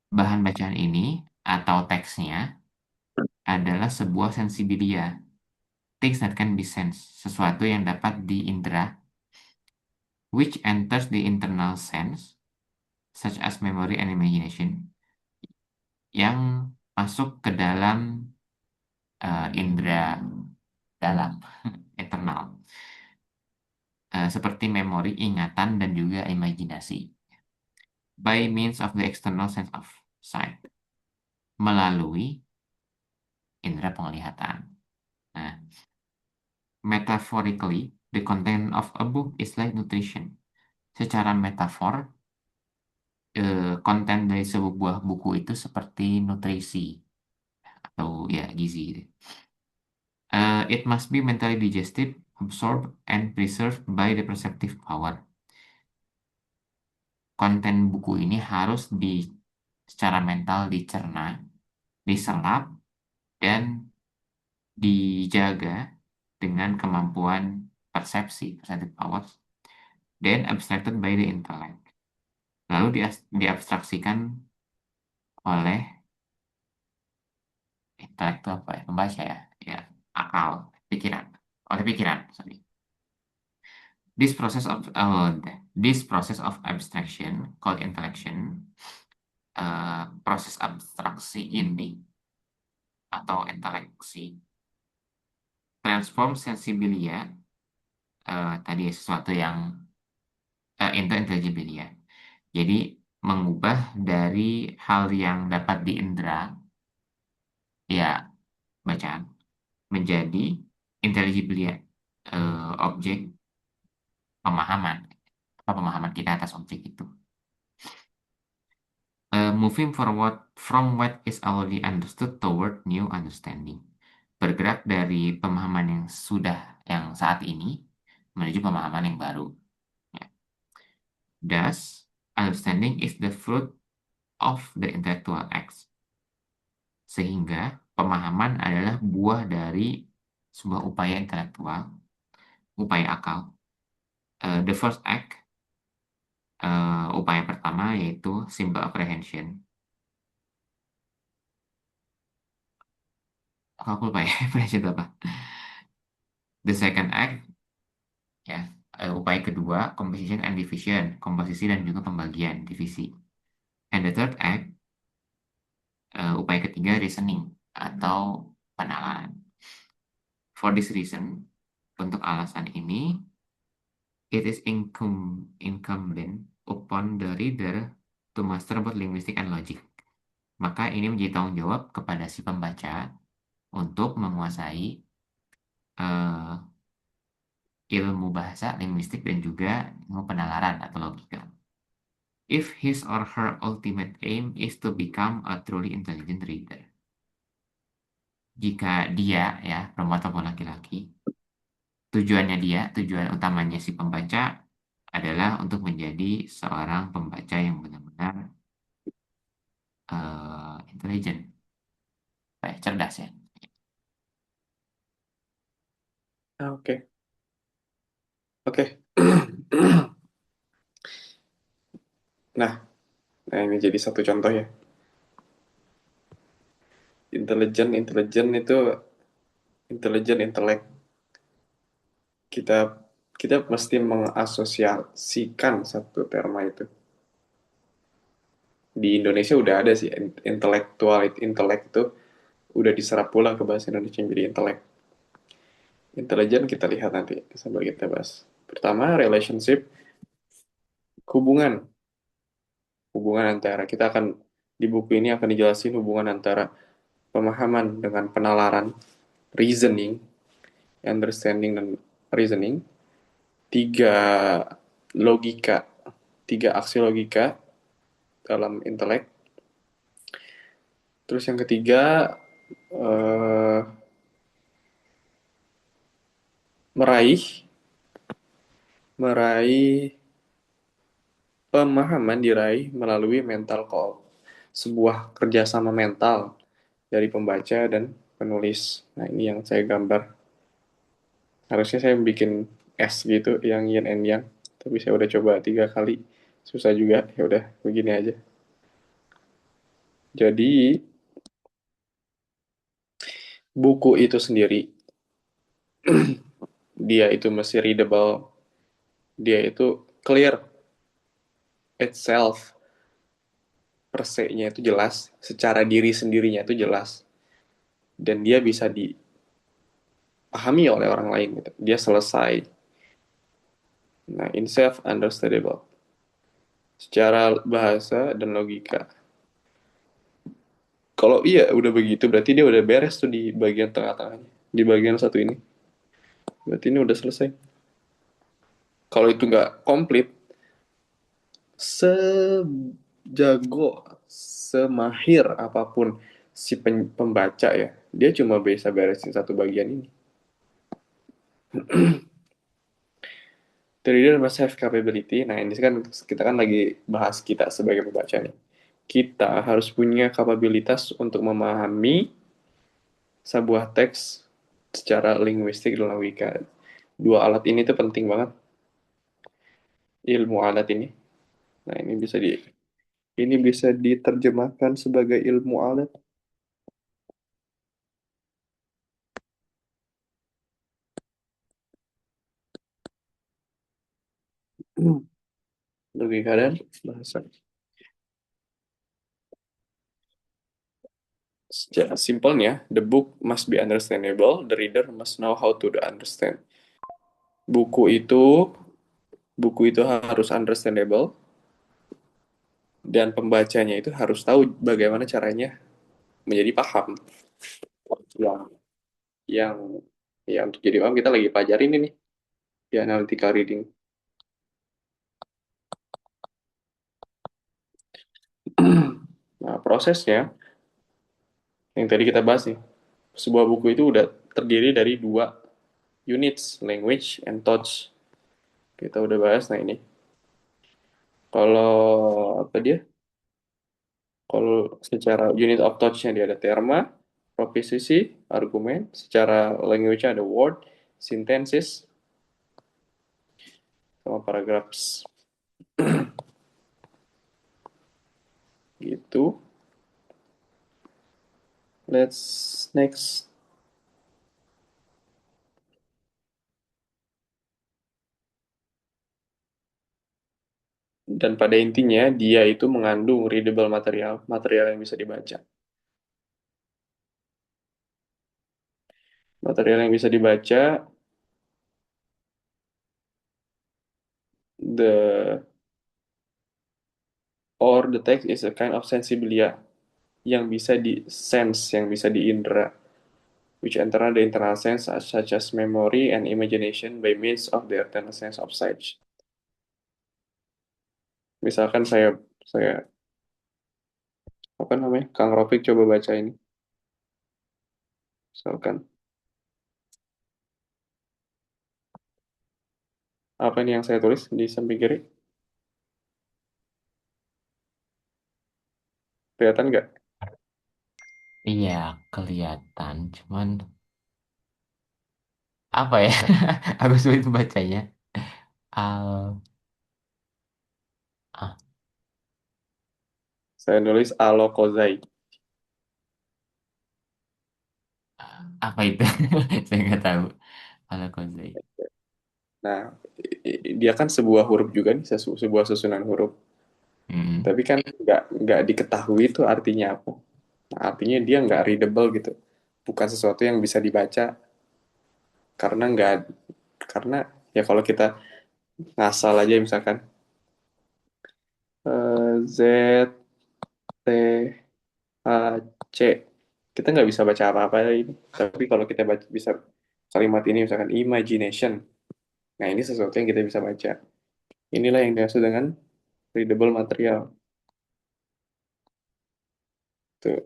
Bahan bacaan ini atau teksnya adalah sebuah sensibilia, things that can be sensed, sesuatu yang dapat diindra, which enters the internal sense, such as memory and imagination, yang masuk ke dalam indera dalam, internal, seperti memori, ingatan, dan juga imajinasi, by means of the external sense of sight, melalui indera penglihatan. Nah, metaphorically, the content of a book is like nutrition. Secara metafor, konten dari sebuah buku itu seperti nutrisi atau ya gizi. It must be mentally digested, absorbed, and preserved by the perceptive power. Konten buku ini harus secara mental dicerna, diserap, dan dijaga dengan kemampuan persepsi, perceptive powers, then abstracted by the intellect. Lalu diabstraksikan oleh intelek itu apa ya? Pembaca ya, ya akal, pikiran, oleh pikiran, sorry. This process of abstraction called intellection, proses abstraksi ini atau inteleksi, transform sensibilia, tadi sesuatu yang into intelligibilia. Jadi mengubah dari hal yang dapat diindra, ya bacaan, menjadi intelligibilia, objek pemahaman, pemahaman kita atas objek itu. Moving forward from what is already understood toward new understanding. Bergerak dari pemahaman yang saat ini menuju pemahaman yang baru. Ya. Thus, understanding is the fruit of the intellectual acts. Sehingga pemahaman adalah buah dari sebuah upaya intelektual, upaya akal. The first act, upaya pertama yaitu simple apprehension. Aku lupa ya, apprehension itu apa? The second act, ya, upaya kedua, composition and division, komposisi dan juga pembagian, divisi. And the third act, upaya ketiga reasoning atau penalaran. For this reason, untuk alasan ini, it is incumbent upon the reader to master both linguistic and logic. Maka ini menjadi tanggung jawab kepada si pembaca untuk menguasai eh, ilmu bahasa, linguistik, dan juga ilmu penalaran atau logika. If his or her ultimate aim is to become a truly intelligent reader. Jika dia, ya, perempuan ataupun laki-laki, tujuan utamanya si pembaca adalah untuk menjadi seorang pembaca yang benar-benar intelijen, cerdas ya. Oke. Oke. Nah, ini jadi satu contoh ya. Intelijen itu intelek. Kita kita mesti mengasosiasikan satu terma itu. Di Indonesia udah ada sih intelek itu udah diserap pula ke bahasa Indonesia jadi intelek. Intelijen kita lihat nanti sambil kita bahas. Pertama, relationship, hubungan. Hubungan antara, kita akan, di buku ini akan dijelasin hubungan antara pemahaman dengan penalaran, reasoning, understanding dan reasoning, tiga logika, tiga aksi logika dalam intelek. Terus yang ketiga, eh, meraih meraih pemahaman diraih melalui mental call, sebuah kerjasama mental dari pembaca dan penulis. Nah, ini yang saya gambar. Harusnya saya bikin S gitu, yang yin and yang, tapi saya udah coba 3 kali, susah juga. Ya udah, begini aja. Jadi, buku itu sendiri, dia itu mesti readable, dia itu clear itself, per se-nya itu jelas, secara diri sendirinya itu jelas, dan dia bisa dipahami oleh orang lain gitu. Dia selesai. Nah, in self understandable secara bahasa dan logika. Kalau iya udah begitu, berarti dia udah beres tuh di bagian tengah-tengahnya, di bagian satu ini. Berarti ini udah selesai. Kalau itu nggak komplit, sejago, semahir apapun si pembaca ya, dia cuma bisa beresin satu bagian ini. The reader must have capability. Nah, ini kan kita kan lagi bahas kita sebagai pembaca nih. Kita harus punya kapabilitas untuk memahami sebuah teks secara linguistik dan logika. Dua alat ini tuh penting banget. Ilmu alat ini. Nah, ini bisa diterjemahkan sebagai ilmu alat. Logika dan bahasa. Secara simpelnya, the book must be understandable, the reader must know how to understand. Buku itu buku itu harus understandable dan pembacanya itu harus tahu bagaimana caranya menjadi paham. Yang yang ya untuk jadi paham kita lagi pelajarin ini di analytical reading. Nah, prosesnya yang tadi kita bahas nih, sebuah buku itu udah terdiri dari 2 units, language and touch. Kita udah bahas. Nah, ini kalau apa dia? Kalau secara unit of touch-nya dia ada terma, proposisi, argumen. Secara language-nya ada word, synthesis, sama paragraphs. Gitu. Let's next. Dan pada intinya dia itu mengandung readable material, material yang bisa dibaca. Material yang bisa dibaca, the or the text is a kind of sensibilia yang bisa di sense, yang bisa diindra, which enter the internal sense such as memory and imagination by means of the internal sense of sight. Misalkan saya apa namanya, Kang Rofik coba baca ini, misalkan apa ini yang saya tulis di samping kiri, kelihatan nggak? Iya, kelihatan. Cuman apa ya? Aku sulit bacanya. Al, ah, Saya nulis alokozai. apa itu? Saya nggak tahu. Al Kozai. Nah, dia kan sebuah huruf juga nih, sebuah susunan huruf. Hmm. Tapi kan nggak diketahui itu artinya apa. Nah, artinya dia nggak readable gitu. Bukan sesuatu yang bisa dibaca karena nggak karena ya kalau kita ngasal aja misalkan Z T H C, kita nggak bisa baca apa-apa ini. Tapi kalau kita baca bisa kalimat ini misalkan imagination. Nah, ini sesuatu yang kita bisa baca. Inilah yang dimaksud dengan readable material. Tuh.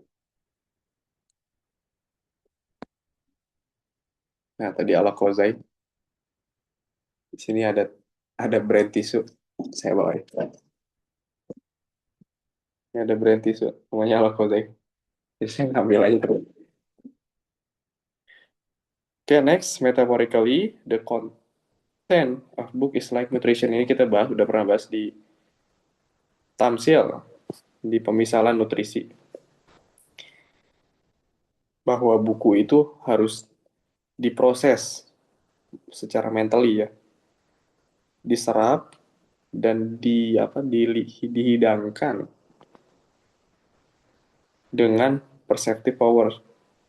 Nah, tadi ala kozai. Di sini ada brand tisu. Saya bawa ya. Ini ada brand tisu. Namanya ala kozai. Jadi saya ngambil aja terus. Oke, next. Metaphorically, the content of book is like nutrition. Ini kita bahas, udah pernah bahas di Tamsil, di pemisalan nutrisi. Bahwa buku itu harus diproses secara mentally ya. Diserap dan dihidangkan dengan perceptive power.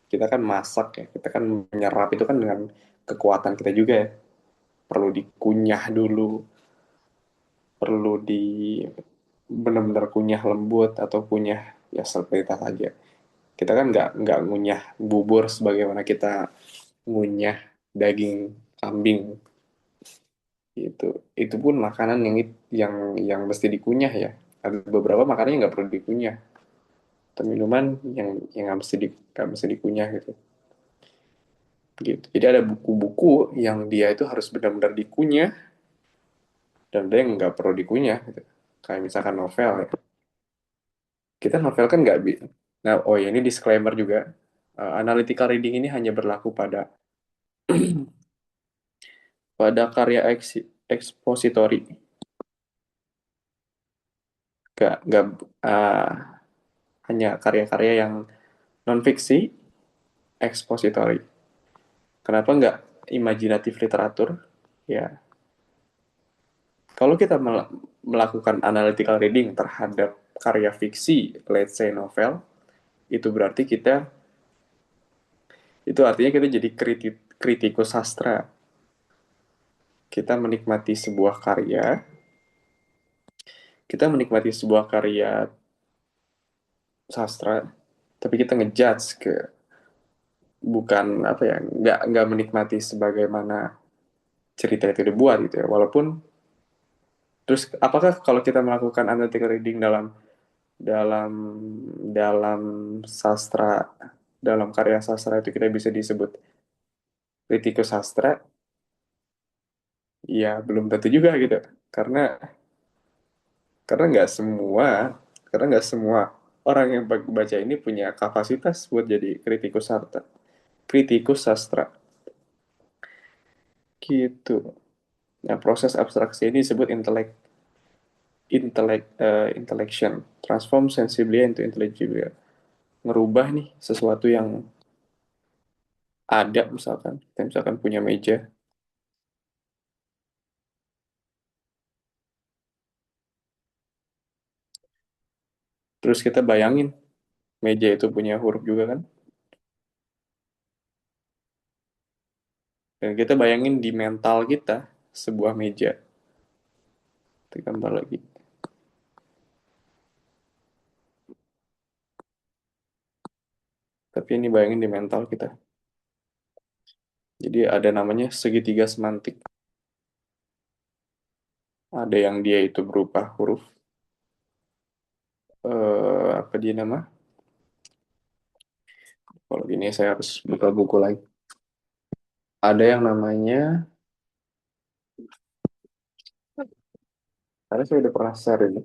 Kita kan masak ya, kita kan menyerap itu kan dengan kekuatan kita juga ya. Perlu dikunyah dulu, perlu di benar-benar kunyah lembut atau kunyah ya seperti itu aja. Kita kan nggak ngunyah bubur sebagaimana kita ngunyah daging kambing gitu. Itu pun makanan yang mesti dikunyah ya. Ada beberapa makanan yang nggak perlu dikunyah. Atau minuman yang nggak mesti dikunyah gitu. Gitu. Jadi ada buku-buku yang dia itu harus benar-benar dikunyah dan ada yang nggak perlu dikunyah gitu. Kayak misalkan novel ya. Kita novel kan nggak bisa. Nah, oh ya ini disclaimer juga. Analytical reading ini hanya berlaku pada karya ekspositori. Nggak uh, hanya karya-karya yang non fiksi ekspositori. Kenapa nggak imajinatif literatur? Ya, kalau kita melakukan analytical reading terhadap karya fiksi, let's say novel, itu berarti itu artinya kita jadi kritikus sastra. Kita menikmati sebuah karya, kita menikmati sebuah karya sastra, tapi kita ngejudge bukan apa ya, nggak menikmati sebagaimana cerita itu dibuat gitu ya. Walaupun terus apakah kalau kita melakukan analytical reading dalam dalam sastra, dalam karya sastra itu kita bisa disebut kritikus sastra? Ya belum tentu juga gitu, karena karena nggak semua karena nggak semua orang yang baca ini punya kapasitas buat jadi kritikus sastra gitu. Nah, proses abstraksi ini disebut intellection, transform sensibly into intelligible. Ngerubah nih sesuatu yang ada, misalkan kita misalkan punya meja, Terus kita bayangin meja itu punya huruf juga kan. Dan kita bayangin di mental kita sebuah meja. Kita gambar lagi. Tapi ini bayangin di mental kita. Jadi ada namanya segitiga semantik. Ada yang dia itu berupa huruf. Apa dia nama? Kalau gini saya harus buka buku lagi. Ada yang namanya, karena saya udah pernah share ini.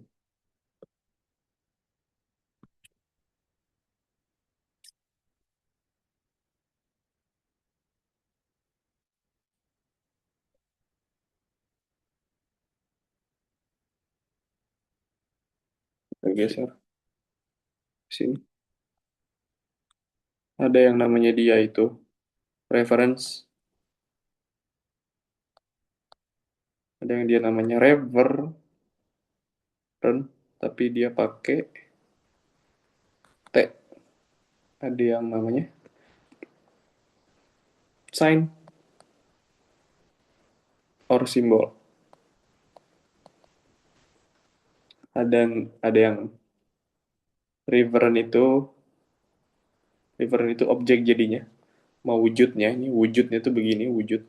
Saya geser sini. Ada yang namanya dia itu reference. Ada yang dia namanya reference, tapi dia pakai T. Ada yang namanya sign or symbol. Ada yang reference itu objek jadinya. Mau wujudnya, ini wujudnya tuh begini, wujud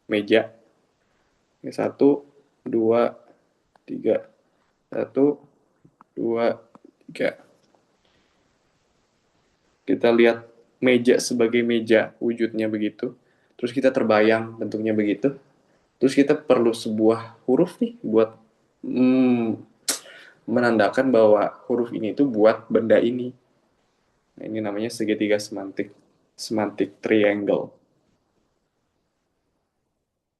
meja. Ini satu, dua, tiga. Satu, dua, tiga. Kita lihat meja sebagai meja, wujudnya begitu. Terus kita terbayang bentuknya begitu. Terus kita perlu sebuah huruf nih buat hmm, menandakan bahwa huruf ini tuh buat benda ini. Nah, ini namanya segitiga semantik. Semantik triangle.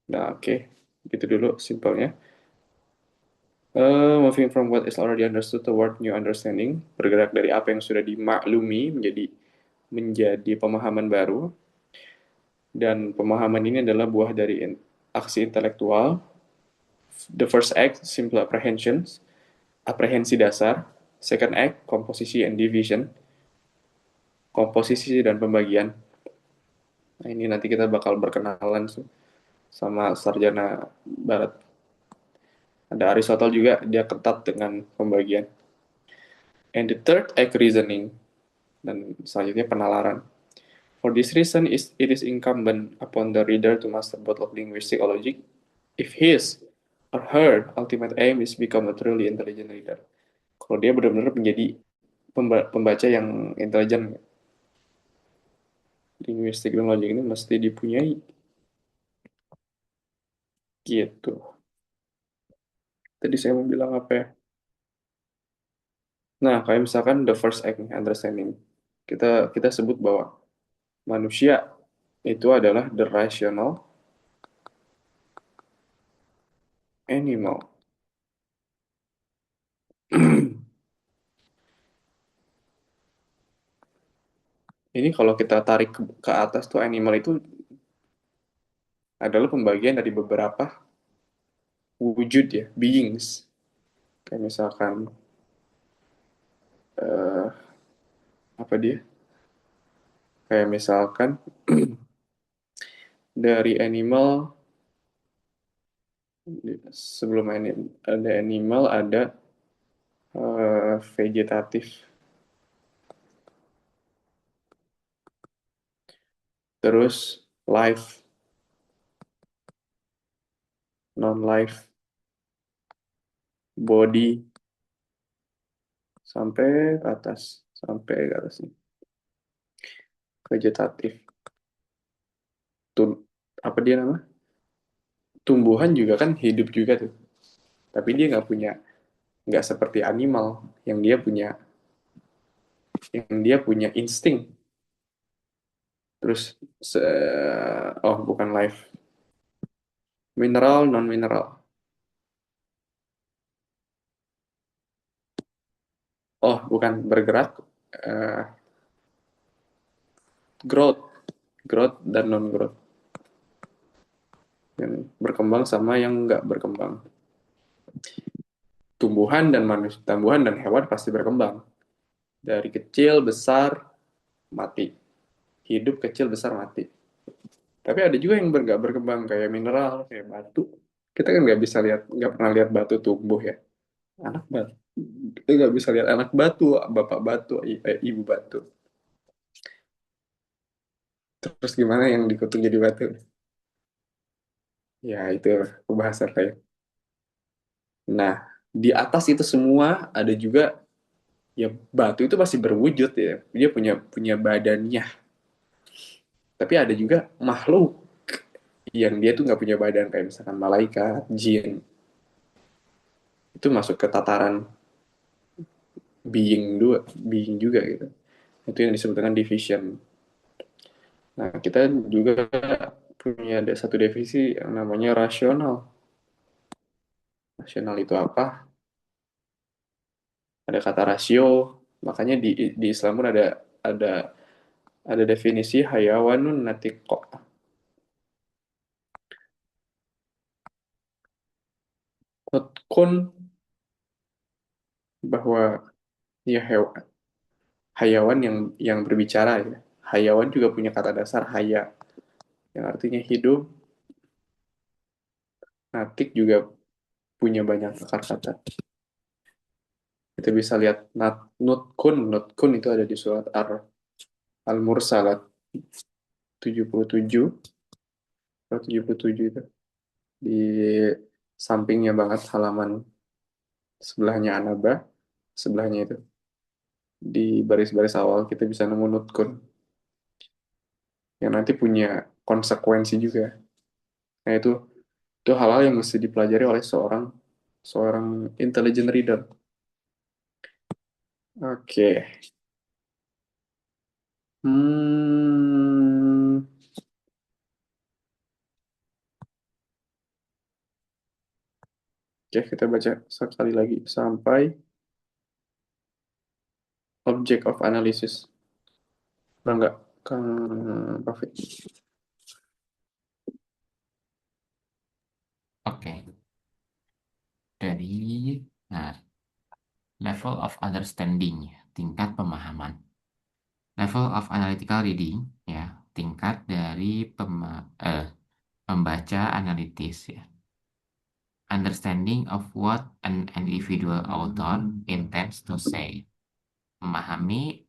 Nah, oke. Gitu dulu simpelnya. Moving from what is already understood toward new understanding, bergerak dari apa yang sudah dimaklumi menjadi pemahaman baru, dan pemahaman ini adalah buah dari aksi intelektual. The first act, simple apprehensions, aprehensi dasar. Second act, komposisi and division, komposisi dan pembagian. Nah, ini nanti kita bakal berkenalan sama sarjana barat. Ada Aristotle juga, dia ketat dengan pembagian. And the third act, reasoning. Dan selanjutnya penalaran. For this reason, it is incumbent upon the reader to master both of linguistic logic if his or her ultimate aim is become a truly intelligent reader. Kalau dia benar-benar menjadi pembaca yang intelijen, linguistik dan logic ini mesti dipunyai. Gitu. Tadi saya mau bilang apa ya? Nah, kayak misalkan the first act, understanding. Kita sebut bahwa manusia itu adalah the rational animal. Ini kalau kita tarik ke atas tuh animal itu adalah pembagian dari beberapa wujud ya, beings. Kayak misalkan eh, apa dia? Kayak misalkan dari animal, sebelum ada animal ada vegetatif. Terus life, non-life, body, sampai ke atas nih. Vegetatif. Apa dia nama? Tumbuhan juga kan hidup juga tuh. Tapi dia nggak seperti animal yang dia punya insting. Terus oh bukan life, mineral, non mineral. Oh bukan bergerak, eh, growth, growth dan non growth, yang berkembang sama yang nggak berkembang. Tumbuhan dan hewan pasti berkembang. Dari kecil, besar, mati. Hidup, kecil, besar, mati. Tapi ada juga yang nggak berkembang kayak mineral, kayak batu. Kita kan nggak bisa lihat, nggak pernah lihat batu tumbuh ya. Anak batu, kita nggak bisa lihat anak batu, bapak batu, ibu batu. Terus gimana yang dikutuk jadi batu? Ya itu pembahasan kayak. Nah, di atas itu semua ada juga ya batu itu masih berwujud ya. Dia punya punya badannya. Tapi ada juga makhluk yang dia tuh nggak punya badan kayak misalkan malaikat, jin. Itu masuk ke tataran being juga gitu. Itu yang disebut dengan division. Nah, kita juga punya ada satu divisi yang namanya rasional. Rasional itu apa? Ada kata rasio, makanya di Islam pun ada ada definisi hayawanun natiqo. Kun bahwa ya hayawan yang berbicara ya. Hayawan juga punya kata dasar haya yang artinya hidup. Natik juga punya banyak akar kata. Kita bisa lihat nutkun itu ada di surat Al-Mursalat 77, surat 77 itu di sampingnya banget halaman sebelahnya Anaba, sebelahnya itu di baris-baris awal kita bisa nemu nutkun yang nanti punya konsekuensi juga. Nah itu hal-hal yang mesti dipelajari oleh seorang seorang intelligent reader. Oke. Hmm, oke, kita baca sekali lagi sampai object of analysis. Udah nggak, Kang Taufik? Oke, dari nah, level of understanding, tingkat pemahaman. Level of analytical reading, ya, tingkat dari membaca analitis, ya. Understanding of what an individual author intends to say. Memahami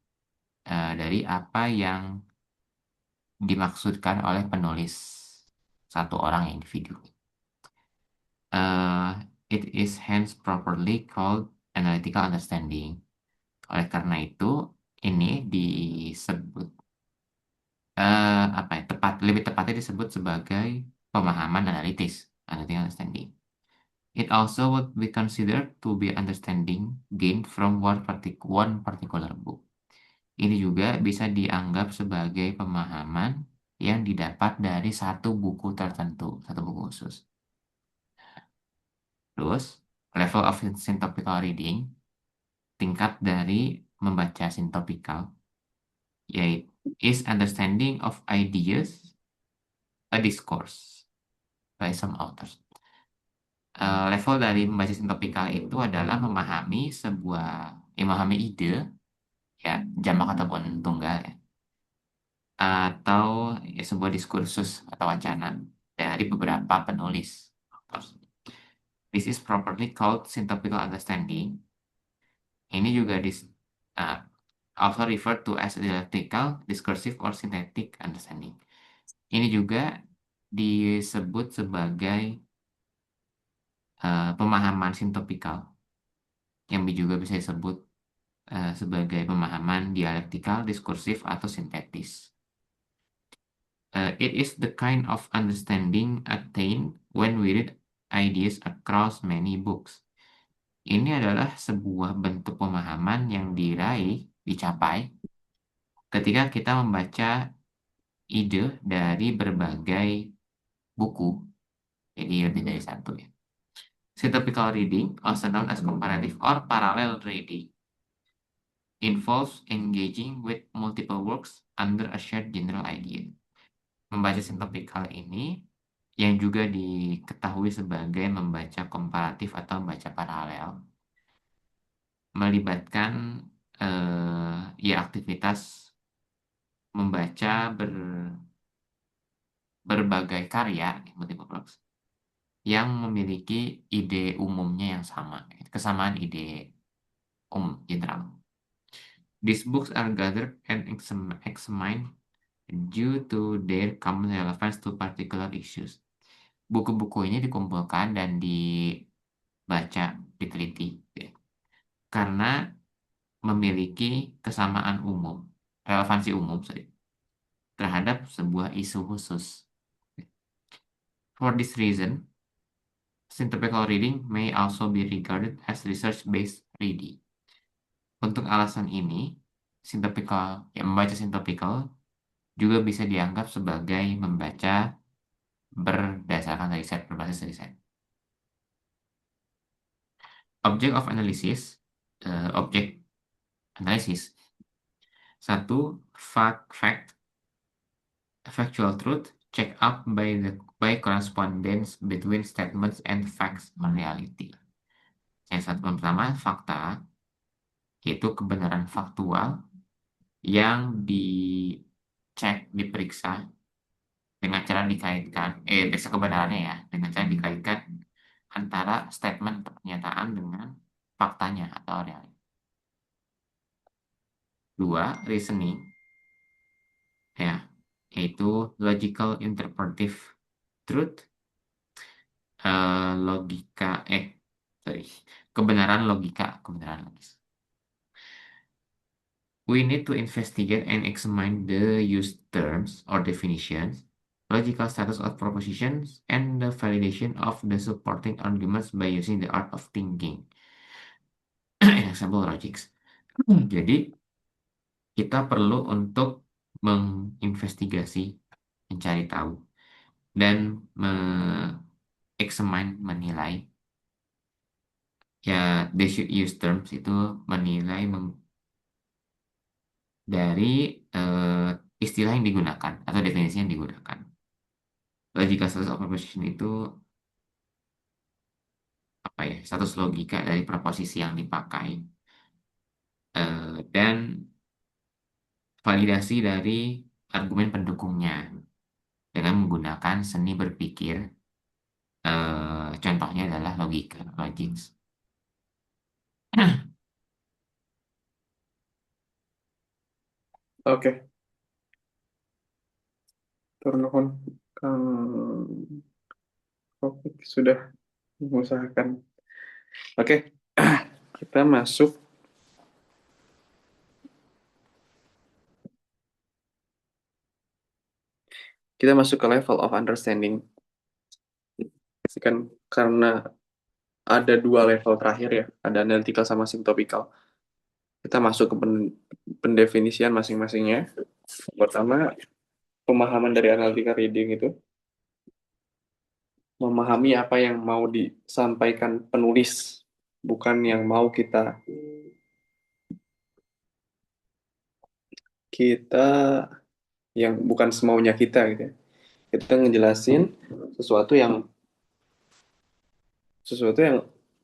dari apa yang dimaksudkan oleh penulis satu orang individu. Uh, it is hence properly called analytical understanding. Oleh karena itu, ini disebut apa ya? Lebih tepatnya disebut sebagai pemahaman analitis, analytical understanding. It also would be considered to be understanding gained from one particular book. Ini juga bisa dianggap sebagai pemahaman yang didapat dari satu buku tertentu, satu buku khusus. Terus, level of syntopical reading, tingkat dari membaca sintopikal, yaitu is understanding of ideas, a discourse by some authors. Level dari membaca sintopikal itu adalah memahami ide, ya, jamak ataupun tunggal, ya, atau ya, sebuah diskursus atau wacana dari beberapa penulis. This is properly called syntopical understanding. Ini juga uh, also referred to as dialectical, discursive, or synthetic understanding. Ini juga disebut sebagai pemahaman sintopikal, yang juga bisa disebut sebagai pemahaman dialektikal, diskursif, atau sintetis. It is the kind of understanding attained when we read ideas across many books. Ini adalah sebuah bentuk pemahaman yang dicapai ketika kita membaca ide dari berbagai buku. Jadi lebih dari satu, ya. Syntopical reading, also known as comparative or parallel reading, involves engaging with multiple works under a shared general idea. Membaca sintopikal ini yang juga diketahui sebagai membaca komparatif atau membaca paralel melibatkan ya aktivitas membaca berbagai karya multiple works yang memiliki ide umumnya yang sama, kesamaan ide general. These books are gathered and examined due to their common relevance to particular issues. Buku-buku ini dikumpulkan dan dibaca, diteliti, ya, karena memiliki kesamaan umum, relevansi umum, sorry, terhadap sebuah isu khusus. For this reason, synthetical reading may also be regarded as research-based reading. Untuk alasan ini, membaca synthetical juga bisa dianggap sebagai membaca berdasarkan riset, berbasis riset. Object of analysis, objek analisis. Satu, factual truth, check up by correspondence between statements and facts or reality. Yang satu pertama, fakta, yaitu kebenaran faktual yang dicek, diperiksa dengan cara dikaitkan, periksa kebenarannya ya, dengan cara dikaitkan antara statement atau pernyataan dengan faktanya atau realita. Dua, reasoning, ya, yaitu logical interpretive truth, logika, sorry, kebenaran logis. We need to investigate and examine the used terms or definitions, logical status of propositions, and the validation of the supporting arguments by using the art of thinking. Example logics. Jadi, kita perlu untuk menginvestigasi, mencari tahu, dan examine, menilai. Ya, they should use terms itu menilai dari istilah yang digunakan atau definisi yang digunakan. Logical status of proposition itu apa ya? Status logika dari proposisi yang dipakai, dan validasi dari argumen pendukungnya dengan menggunakan seni berpikir. Contohnya adalah logika, logics. Oke, turun Kang Taufik sudah mengusahakan. Oke, kita masuk ke level of understanding. Kan karena ada dua level terakhir ya, ada analytical sama syntopikal. Kita masuk ke pendefinisian masing-masingnya. Pertama, pemahaman dari analytical reading itu memahami apa yang mau disampaikan penulis, bukan yang mau kita yang bukan semaunya kita gitu ya. Kita ngejelasin sesuatu yang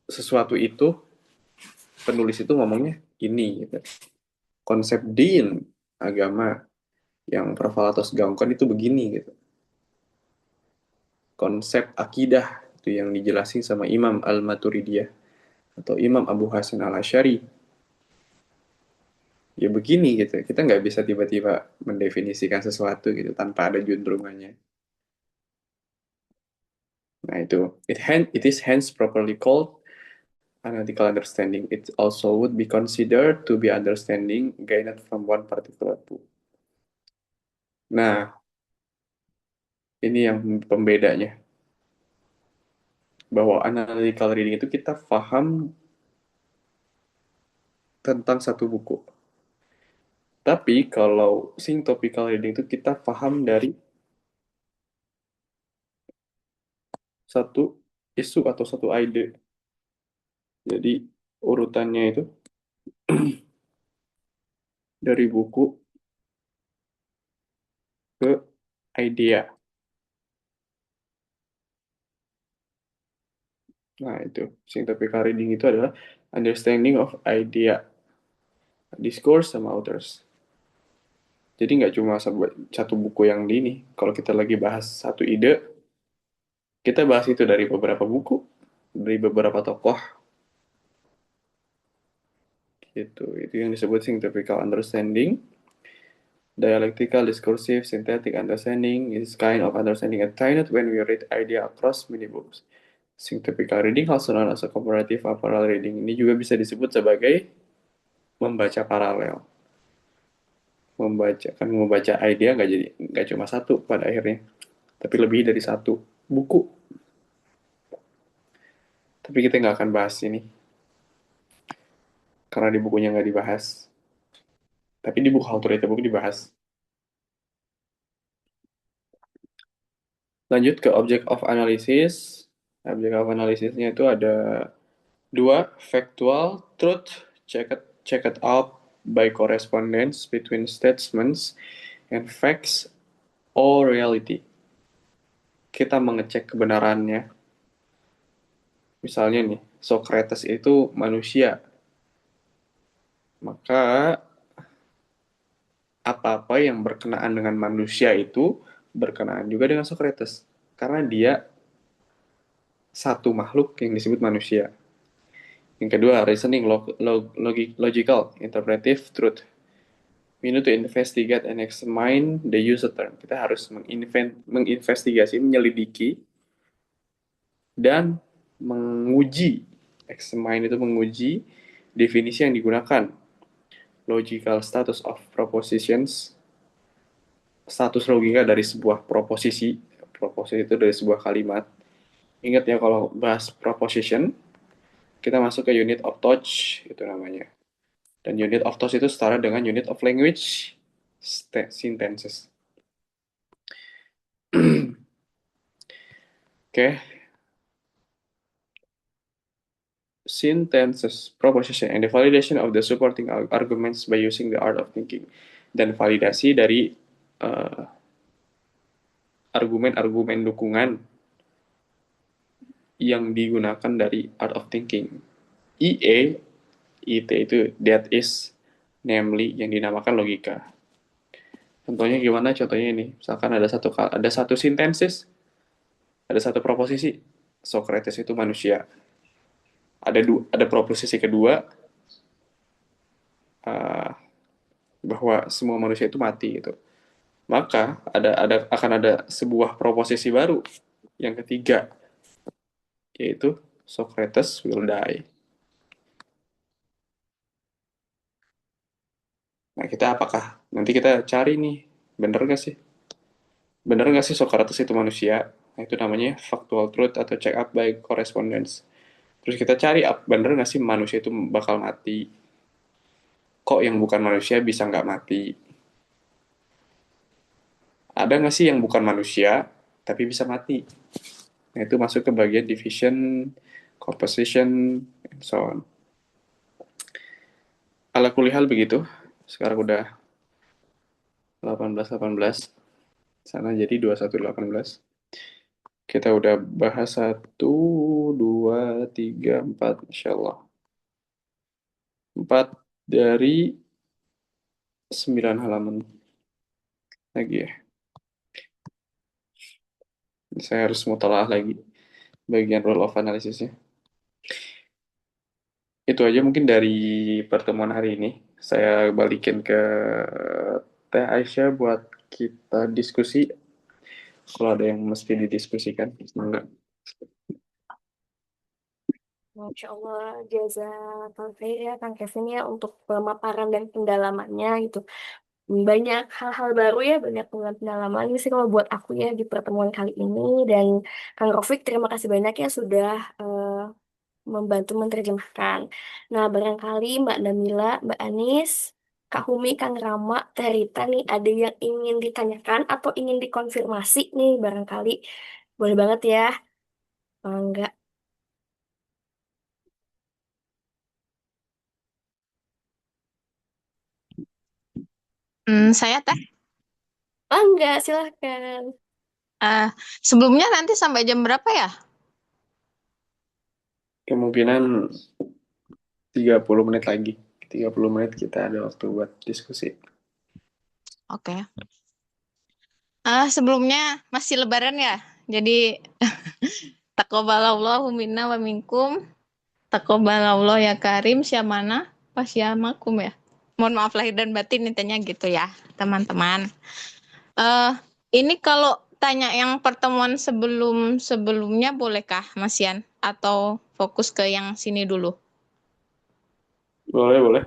sesuatu itu penulis itu ngomongnya ini gitu. Konsep din agama yang Prof. Alatos gaungkan itu begini gitu. Konsep akidah itu yang dijelasin sama Imam Al-Maturidiyah atau Imam Abu Hasan Al-Asy'ari. Ya begini gitu. Kita nggak bisa tiba-tiba mendefinisikan sesuatu gitu tanpa ada juntrungannya. Nah itu, it is hence properly called analytical understanding. It also would be considered to be understanding gained from one particular book. Nah, ini yang pembedanya. Bahwa analytical reading itu kita paham tentang satu buku. Tapi kalau syntopical reading itu kita paham dari satu isu atau satu ide. Jadi urutannya itu dari buku ke idea. Nah itu, syntopical reading itu adalah understanding of idea. discourse sama authors. Jadi nggak cuma satu buku yang di ini. Kalau kita lagi bahas satu ide, kita bahas itu dari beberapa buku, dari beberapa tokoh, gitu. Itu yang disebut synthetic understanding. Dialectical, discursive, synthetic understanding is kind of understanding attained when we read idea across many books. Synthetic reading, also known as a comparative parallel reading, ini juga bisa disebut sebagai membaca paralel. Membaca idea nggak cuma satu pada akhirnya, tapi lebih dari satu buku. Tapi kita nggak akan bahas ini karena di bukunya nggak dibahas. Tapi di buku How to Read a Book dibahas. Lanjut ke object of analysis. Object of analysisnya itu ada dua, factual truth, checked out by correspondence between statements and facts or reality. Kita mengecek kebenarannya. Misalnya nih, Socrates itu manusia. Maka apa-apa yang berkenaan dengan manusia itu berkenaan juga dengan Socrates. Karena dia satu makhluk yang disebut manusia. Yang kedua, reasoning, logical, interpretive truth. We need to investigate and examine the user term. Kita harus menginvestigasi, menyelidiki, dan menguji. Examine itu menguji definisi yang digunakan. Logical status of propositions, status logika dari sebuah proposisi. Proposisi itu dari sebuah kalimat. Ingat ya, kalau bahas proposition, kita masuk ke unit of thought, itu namanya. Dan unit of thought itu setara dengan unit of language, sentences. Oke, synthesis, proposition, and the validation of the supporting arguments by using the art of thinking. Dan validasi dari argumen-argumen dukungan yang digunakan dari art of thinking. IE, IT itu that is, namely, yang dinamakan logika. Contohnya gimana? Contohnya ini, misalkan ada satu sintensis, ada satu proposisi, Socrates itu manusia. Ada proposisi kedua, uh, bahwa semua manusia itu mati gitu. Maka akan ada sebuah proposisi baru yang ketiga, yaitu Socrates will die. Nah, nanti kita cari nih, bener nggak sih? Bener nggak sih Socrates itu manusia? Nah, itu namanya factual truth atau check up by correspondence. Terus kita cari, bener nggak sih manusia itu bakal mati? Kok yang bukan manusia bisa nggak mati? Ada nggak sih yang bukan manusia, tapi bisa mati? Nah, itu masuk ke bagian division, composition, and so on. Ala kulihal begitu. Sekarang udah 18 sana jadi 21 18. Kita udah bahas 1 2 3 4, Insya Allah 4 dari 9 halaman lagi ya. Saya harus mutalaah lagi bagian rule of analysisnya. Itu aja mungkin dari pertemuan hari ini. Saya balikin ke Teh Aisyah buat kita diskusi. Kalau ada yang mesti didiskusikan, semoga. Masya Allah, jazakallahu khair ya Kang Kevin ya untuk pemaparan dan pendalamannya gitu. Banyak hal-hal baru ya, banyak pendalaman ini sih kalau buat aku ya di pertemuan kali ini. Dan Kang Rofik, terima kasih banyak ya sudah membantu menerjemahkan. Nah, barangkali Mbak Namila, Mbak Anis, Kak Humi, Kang Rama, Teh Rita nih ada yang ingin ditanyakan atau ingin dikonfirmasi nih barangkali. Boleh banget ya. Enggak. Saya Teh, Enggak, silahkan. eh, sebelumnya nanti sampai jam berapa ya? Kemungkinan 30 menit lagi. 30 menit kita ada waktu buat diskusi. Oke. Sebelumnya masih Lebaran ya. Jadi taqabbalallahu minna wa minkum. Taqabbalallahu ya Karim syamana pasyamakum ya. Mohon maaf lahir dan batin intinya gitu ya, teman-teman. Eh, ini kalau tanya yang pertemuan sebelumnya bolehkah, Mas Yan? Atau fokus ke yang sini dulu? Boleh, boleh.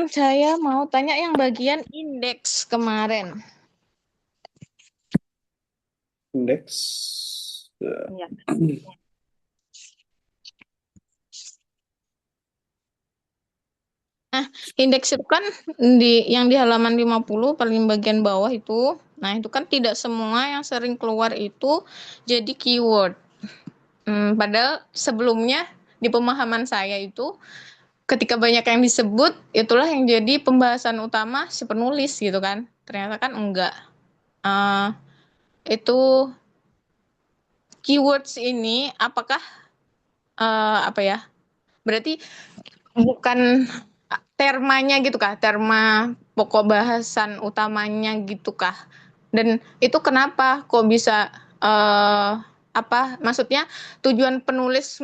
Saya mau tanya yang bagian indeks kemarin. Indeks. Ya. Indeks itu kan yang di halaman 50 paling bagian bawah itu. Nah, itu kan tidak semua yang sering keluar itu jadi keyword. Padahal sebelumnya di pemahaman saya itu ketika banyak yang disebut itulah yang jadi pembahasan utama si penulis gitu kan. Ternyata kan enggak. Eh, itu keywords ini apakah apa ya? Berarti bukan termanya gitu kah? Terma pokok bahasan utamanya gitu kah? Dan itu kenapa kok bisa apa? Maksudnya tujuan penulis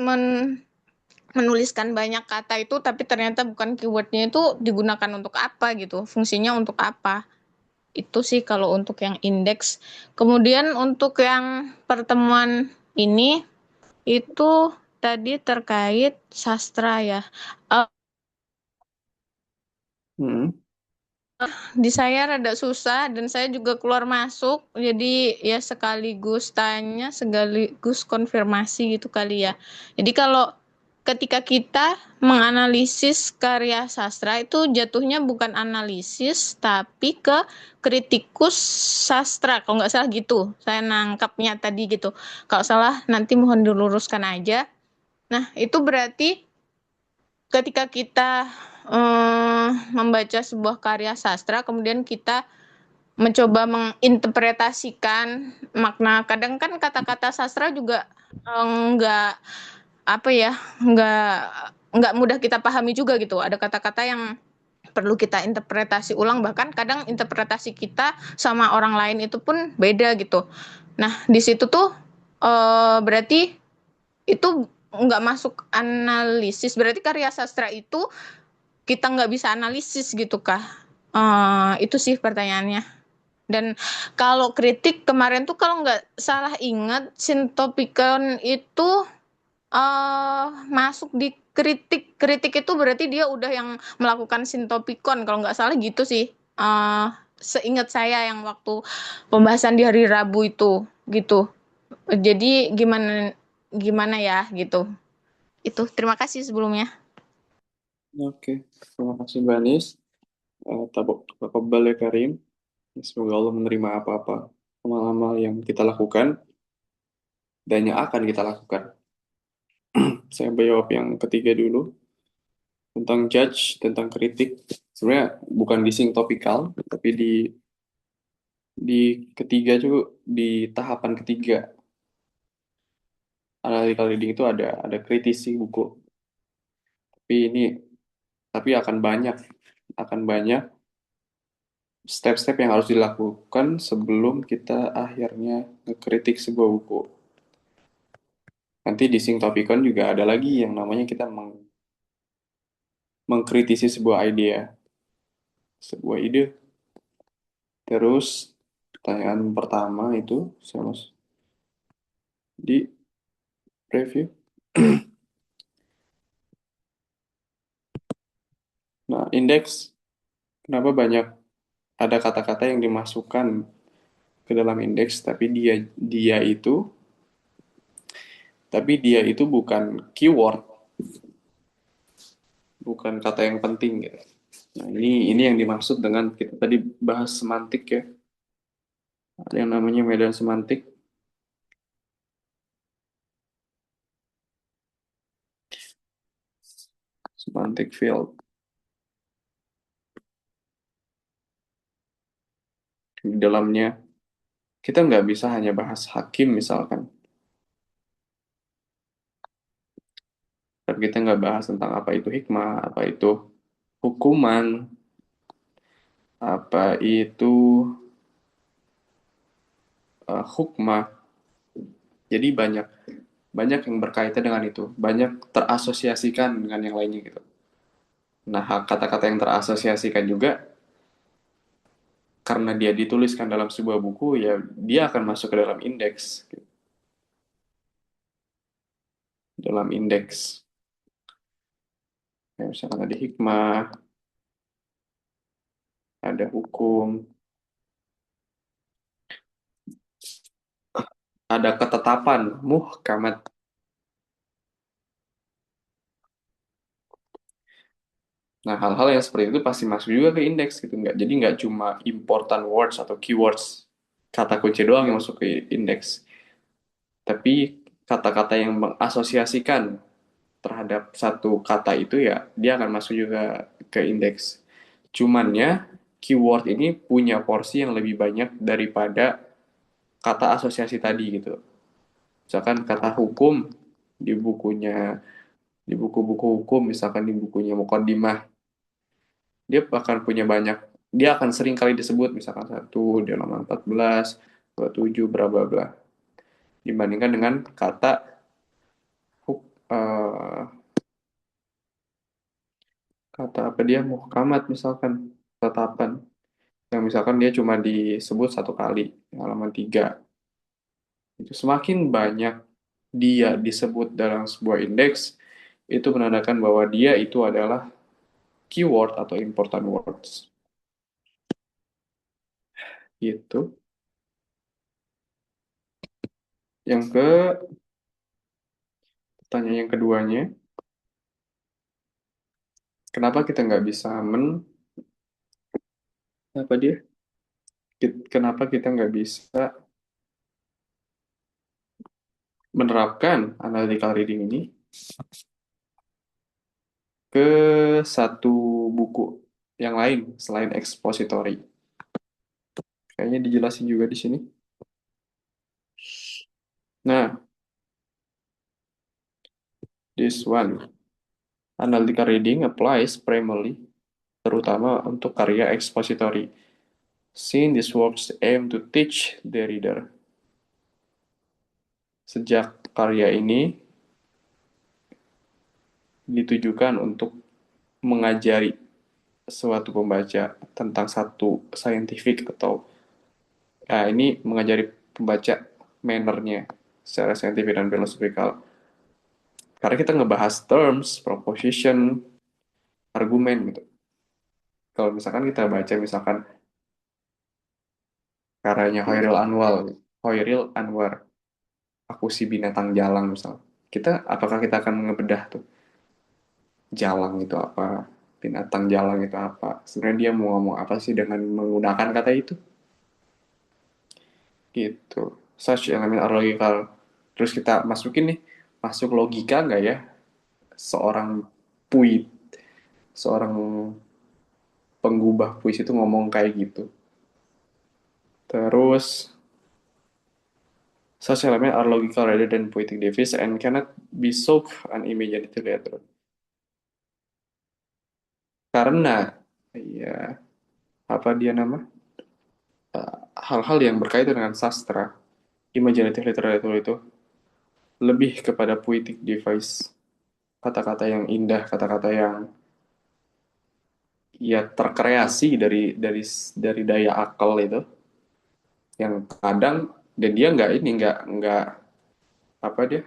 menuliskan banyak kata itu tapi ternyata bukan keywordnya itu digunakan untuk apa gitu? Fungsinya untuk apa? Itu sih kalau untuk yang indeks. Kemudian untuk yang pertemuan ini itu tadi terkait sastra ya. Eh, Hmm. di saya rada susah dan saya juga keluar masuk. Jadi ya sekaligus tanya, sekaligus konfirmasi gitu kali ya. Jadi kalau ketika kita menganalisis karya sastra itu jatuhnya bukan analisis tapi ke kritikus sastra. Kalau nggak salah gitu. Saya nangkapnya tadi gitu. Kalau salah nanti mohon diluruskan aja. Nah, itu berarti ketika kita membaca sebuah karya sastra, kemudian kita mencoba menginterpretasikan makna. Kadang kan kata-kata sastra juga enggak apa ya, enggak mudah kita pahami juga gitu. Ada kata-kata yang perlu kita interpretasi ulang, bahkan kadang interpretasi kita sama orang lain itu pun beda gitu. Nah, di situ tuh berarti itu nggak masuk analisis. Berarti karya sastra itu kita nggak bisa analisis gitu kah? Itu sih pertanyaannya. Dan kalau kritik kemarin tuh kalau nggak salah ingat, Sintopikon itu masuk di kritik. Kritik itu berarti dia udah yang melakukan Sintopikon kalau nggak salah gitu sih. Uh, Seingat saya yang waktu pembahasan di hari Rabu itu gitu. Jadi gimana gimana ya gitu. Itu terima kasih sebelumnya. Oke, terima kasih Mbak Nis. Taqabbal ya Karim. Semoga Allah menerima apa-apa amal-amal yang kita lakukan dan yang akan kita lakukan. Saya jawab yang ketiga dulu tentang judge, tentang kritik. Sebenarnya bukan di sing topikal, tapi di ketiga juga di tahapan ketiga analytical reading itu ada kritisi buku. Tapi ini akan banyak step-step yang harus dilakukan sebelum kita akhirnya ngekritik sebuah buku. Nanti di Singtopicon juga ada lagi yang namanya kita mengkritisi sebuah ide. Terus pertanyaan pertama itu saya mas di review. Nah, indeks kenapa banyak ada kata-kata yang dimasukkan ke dalam indeks tapi dia itu bukan keyword, bukan kata yang penting gitu. Nah, ini yang dimaksud dengan kita tadi bahas semantik ya. Ada yang namanya medan semantik. Semantic field. Di dalamnya kita nggak bisa hanya bahas hakim misalkan. Tapi kita nggak bahas tentang apa itu hikmah, apa itu hukuman, apa itu hukmah. Jadi banyak banyak yang berkaitan dengan itu, banyak terasosiasikan dengan yang lainnya gitu. Nah, kata-kata yang terasosiasikan juga karena dia dituliskan dalam sebuah buku, ya dia akan masuk ke dalam indeks, gitu. Dalam indeks. Ya, misalkan ada hikmah, ada hukum, ada ketetapan, muhkamat. Nah, hal-hal yang seperti itu pasti masuk juga ke indeks gitu, nggak? Jadi nggak cuma important words atau keywords, kata kunci doang yang masuk ke indeks, tapi kata-kata yang mengasosiasikan terhadap satu kata itu ya dia akan masuk juga ke indeks. Cuman ya keyword ini punya porsi yang lebih banyak daripada kata asosiasi tadi gitu. Misalkan kata hukum di bukunya di buku-buku hukum, misalkan di bukunya Muqaddimah, dia akan punya banyak, dia akan sering kali disebut misalkan satu di halaman 14, 27, bla bla bla, dibandingkan dengan kata eh, kata apa dia muhkamat misalkan tetapan yang misalkan dia cuma disebut satu kali halaman 3. Itu semakin banyak dia disebut dalam sebuah indeks, itu menandakan bahwa dia itu adalah keyword atau important words gitu. Yang ke Pertanyaan yang keduanya, kenapa kita nggak bisa apa dia kenapa kita nggak bisa menerapkan analytical reading ini ke satu buku yang lain selain expository. Kayaknya dijelasin juga di sini. Nah, this one, analytical reading applies primarily, terutama untuk karya expository. Since these works aim to teach the reader. Sejak karya ini ditujukan untuk mengajari suatu pembaca tentang satu scientific atau ini mengajari pembaca mannernya secara saintifik dan filosofikal. Karena kita ngebahas terms, proposition, argumen gitu. Kalau misalkan kita baca misalkan karyanya Hoiril Anwar, Aku si binatang jalang misal. Apakah kita akan ngebedah tuh jalang itu apa, binatang jalang itu apa? Sebenarnya dia mau ngomong apa sih dengan menggunakan kata itu? Gitu. Such element are logical. Terus kita masukin nih, masuk logika nggak ya? Seorang puit, seorang penggubah puisi itu ngomong kayak gitu. Terus such elements are logical rather than poetic device and cannot be solved unimaginatively later. Karena ya apa dia nama hal-hal yang berkaitan dengan sastra, imaginative literature itu lebih kepada poetic device, kata-kata yang indah, kata-kata yang ya terkreasi dari daya akal itu, yang kadang dan dia nggak apa dia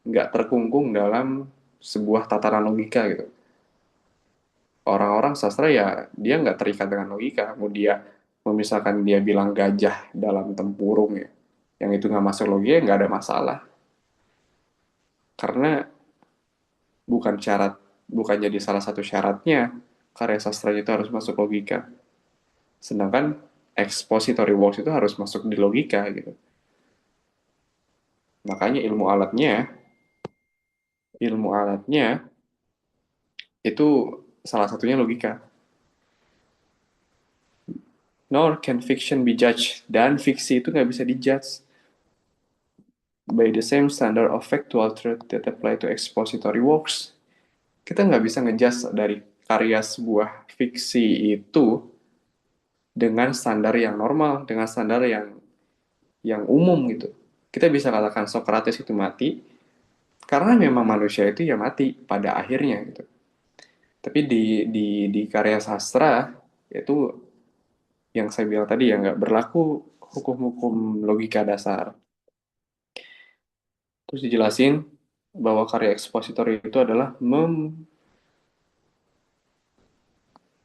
nggak terkungkung dalam sebuah tataran logika gitu. Orang-orang sastra ya dia nggak terikat dengan logika. Mau dia Misalkan dia bilang gajah dalam tempurung ya, yang itu nggak masuk logika nggak ada masalah. Karena bukan syarat, bukan jadi salah satu syaratnya karya sastra itu harus masuk logika. Sedangkan expository works itu harus masuk di logika gitu. Makanya ilmu alatnya itu salah satunya logika. Nor can fiction be judged. Dan fiksi itu nggak bisa dijudge. by the same standard of factual truth that apply to expository works. Kita nggak bisa ngejudge dari karya sebuah fiksi itu dengan standar yang normal, dengan standar yang umum gitu. Kita bisa katakan Socrates itu mati karena memang manusia itu ya mati pada akhirnya gitu. Tapi di karya sastra itu yang saya bilang tadi ya nggak berlaku hukum-hukum logika dasar. Terus dijelasin bahwa karya ekspositor itu adalah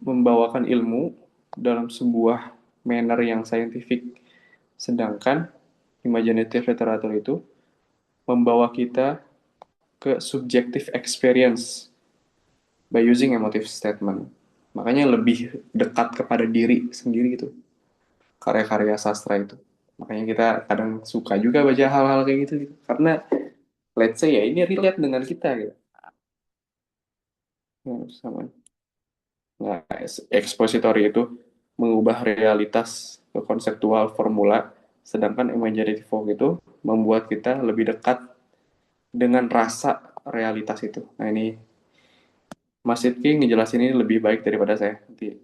membawakan ilmu dalam sebuah manner yang scientific. Sedangkan imaginative literature itu membawa kita ke subjective experience by using emotive statement. Makanya lebih dekat kepada diri sendiri gitu. Karya-karya sastra itu. Makanya kita kadang suka juga baca hal-hal kayak gitu. Karena let's say ya ini relate dengan kita gitu. Sama. Nah, expository itu mengubah realitas ke konseptual formula, sedangkan imaginative folk itu membuat kita lebih dekat dengan rasa realitas itu. Nah ini Mas Sidki ngejelasin ini lebih baik daripada saya. Nanti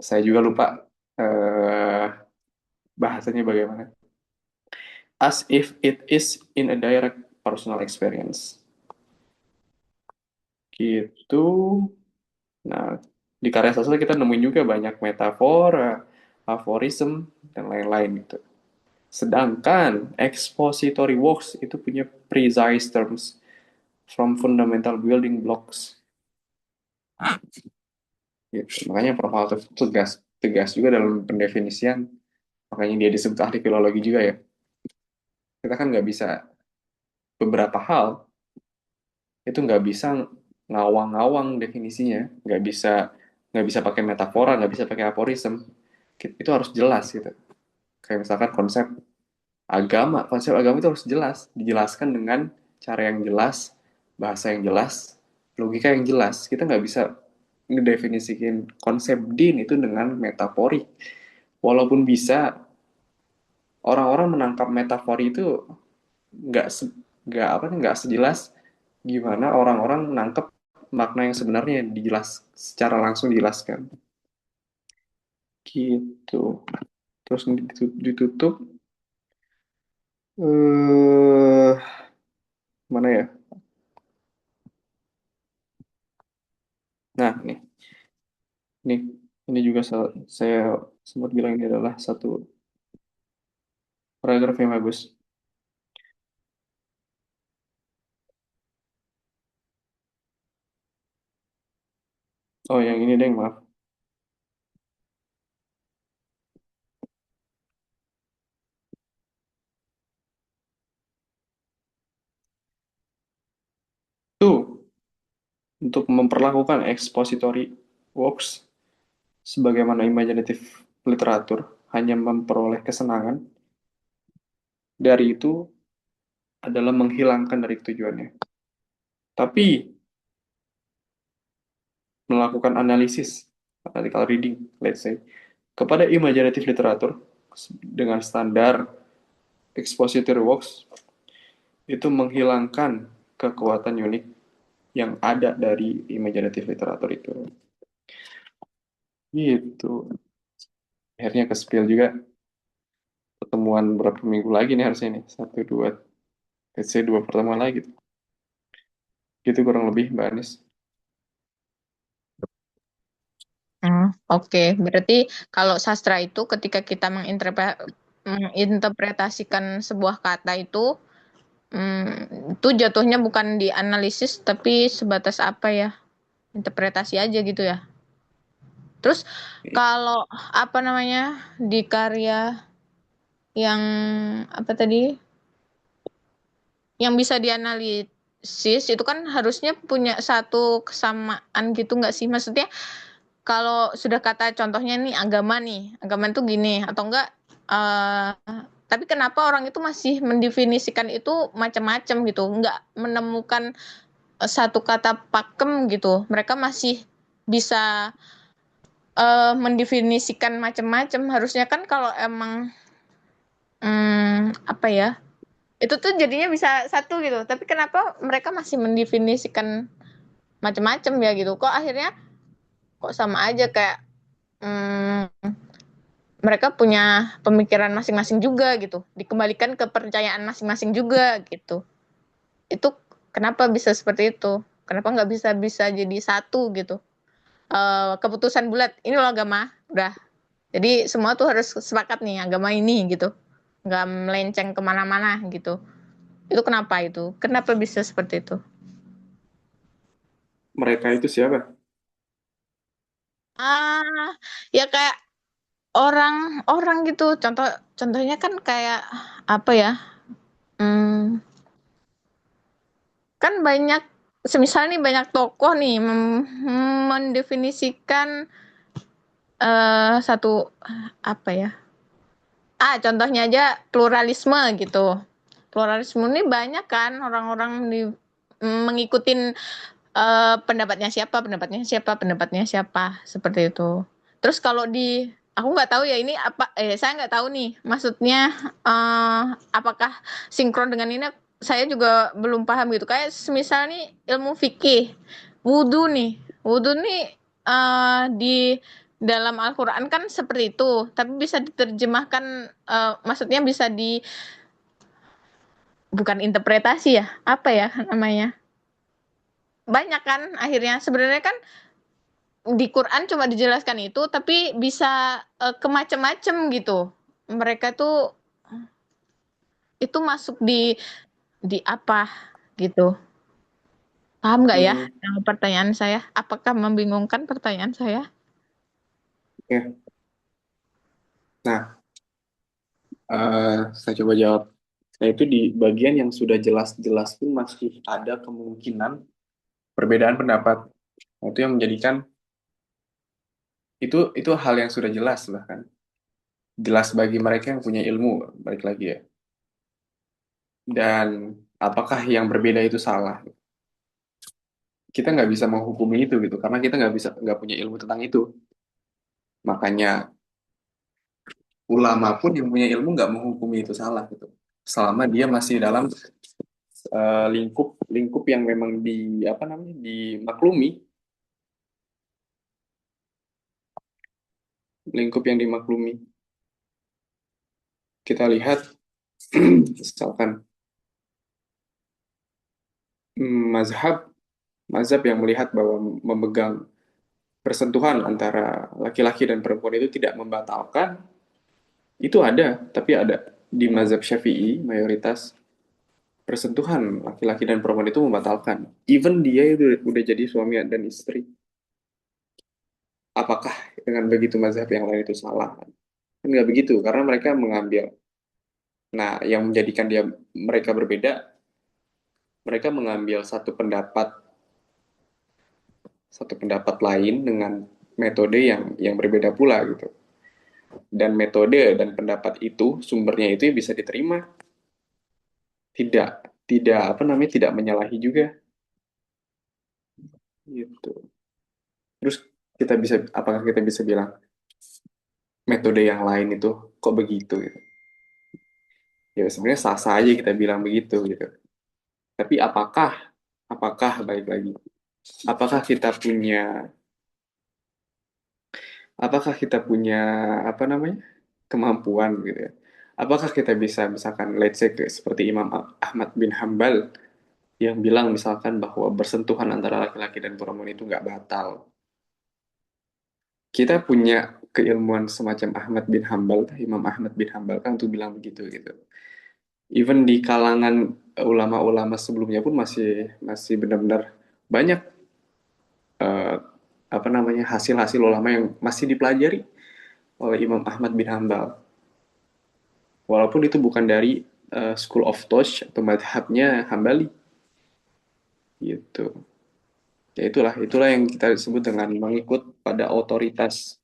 saya juga lupa eh, bahasanya bagaimana. As if it is in a direct personal experience. Gitu. Nah, di karya sastra kita nemuin juga banyak metafora, aforism, dan lain-lain gitu. Sedangkan expository works itu punya precise terms from fundamental building blocks. Gitu. Makanya Prof. Halter tegas, tegas juga dalam pendefinisian. Makanya dia disebut ahli filologi juga ya. Kita kan nggak bisa beberapa hal itu nggak bisa ngawang-ngawang definisinya, nggak bisa pakai metafora, nggak bisa pakai aforism. Itu harus jelas gitu. Kayak misalkan konsep agama itu harus jelas, dijelaskan dengan cara yang jelas, bahasa yang jelas, logika yang jelas. Kita nggak bisa ngedefinisikan konsep din itu dengan metaforik. Walaupun bisa, orang-orang menangkap metafori itu nggak nggak apa nggak sejelas gimana orang-orang menangkap makna yang sebenarnya dijelas secara langsung dijelaskan. Gitu. Terus ditutup eh mana ya? Nah, ini ini juga saya sempat bilang ini adalah satu paragraf yang bagus. Oh, yang ini deh, maaf. Tuh, untuk memperlakukan expository works sebagaimana imaginative literatur hanya memperoleh kesenangan, dari itu adalah menghilangkan dari tujuannya. Tapi melakukan analisis, analytical reading, let's say, kepada imaginative literatur dengan standar expository works itu menghilangkan kekuatan unik yang ada dari imaginative literatur itu. Gitu. Akhirnya ke spill juga pertemuan berapa minggu lagi nih harusnya nih. Satu, dua, let's say 2 pertemuan lagi. Gitu kurang lebih Mbak Anis. Oke. Berarti kalau sastra itu ketika kita menginterpretasikan sebuah kata itu jatuhnya bukan dianalisis tapi sebatas apa ya? Interpretasi aja gitu ya. Terus kalau apa namanya di karya yang apa tadi yang bisa dianalisis itu kan harusnya punya satu kesamaan gitu nggak sih? Maksudnya kalau sudah kata contohnya nih agama itu gini atau enggak eh tapi kenapa orang itu masih mendefinisikan itu macam-macam gitu, nggak menemukan satu kata pakem gitu. Mereka masih bisa mendefinisikan macam-macam. Harusnya kan kalau emang apa ya? Itu tuh jadinya bisa satu gitu. Tapi kenapa mereka masih mendefinisikan macam-macam ya gitu? Kok akhirnya kok sama aja kayak mereka punya pemikiran masing-masing juga gitu. Dikembalikan ke kepercayaan masing-masing juga gitu. Itu kenapa bisa seperti itu? Kenapa nggak bisa bisa jadi satu gitu? Keputusan bulat ini loh agama udah, jadi semua tuh harus sepakat nih agama ini gitu, nggak melenceng kemana-mana gitu. Itu kenapa bisa seperti itu? Mereka itu siapa? ah ya kayak orang-orang gitu, contohnya kan kayak apa ya, hmm, kan banyak, semisal nih banyak tokoh nih mendefinisikan satu apa ya, contohnya aja pluralisme gitu. Pluralisme ini banyak kan orang-orang mengikutin pendapatnya siapa seperti itu. Terus kalau aku nggak tahu ya ini apa, saya nggak tahu nih maksudnya apakah sinkron dengan ini, saya juga belum paham gitu. Kayak misal nih ilmu fikih, wudhu nih di dalam Al-Quran kan seperti itu, tapi bisa diterjemahkan, maksudnya bisa bukan interpretasi ya, apa ya namanya? Banyak kan akhirnya sebenarnya kan di Quran cuma dijelaskan itu, tapi bisa ke macam-macam gitu. Mereka tuh itu masuk di apa gitu. Paham nggak ya Hmm, pertanyaan saya? Apakah membingungkan pertanyaan saya? ya. Nah, saya coba jawab. Nah, itu di bagian yang sudah jelas-jelas pun masih ada kemungkinan perbedaan pendapat. Nah, itu yang menjadikan itu hal yang sudah jelas bahkan jelas bagi mereka yang punya ilmu, balik lagi ya. Dan apakah yang berbeda itu salah? Kita nggak bisa menghukumi itu gitu, karena kita nggak punya ilmu tentang itu. Makanya ulama pun yang punya ilmu nggak menghukumi itu salah gitu. Selama dia masih dalam lingkup lingkup yang memang di apa namanya dimaklumi, lingkup yang dimaklumi. Kita lihat misalkan mazhab mazhab yang melihat bahwa memegang persentuhan antara laki-laki dan perempuan itu tidak membatalkan, itu ada, tapi ada di mazhab Syafi'i mayoritas persentuhan laki-laki dan perempuan itu membatalkan. Even dia itu udah jadi suami dan istri. Apakah dengan begitu mazhab yang lain itu salah? Kan nggak begitu, karena mereka mengambil. Nah, yang menjadikan mereka berbeda, mereka mengambil satu pendapat lain dengan metode yang berbeda pula gitu. Dan metode dan pendapat itu sumbernya itu bisa diterima, tidak tidak apa namanya tidak menyalahi juga gitu. Terus apakah kita bisa bilang metode yang lain itu kok begitu gitu? Ya sebenarnya sah-sah aja kita bilang begitu gitu. Tapi apakah balik lagi, apakah kita punya apakah kita punya apa namanya kemampuan gitu ya? Apakah kita bisa misalkan let's say seperti Imam Ahmad bin Hambal yang bilang misalkan bahwa bersentuhan antara laki-laki dan perempuan itu nggak batal. Kita punya keilmuan semacam Imam Ahmad bin Hambal kan untuk bilang begitu gitu. Even di kalangan ulama-ulama sebelumnya pun masih masih benar-benar banyak eh, apa namanya hasil-hasil ulama yang masih dipelajari oleh Imam Ahmad bin Hambal. Walaupun itu bukan dari School of Thought atau madhabnya Hambali gitu. Ya itulah yang kita sebut dengan mengikut pada otoritatif.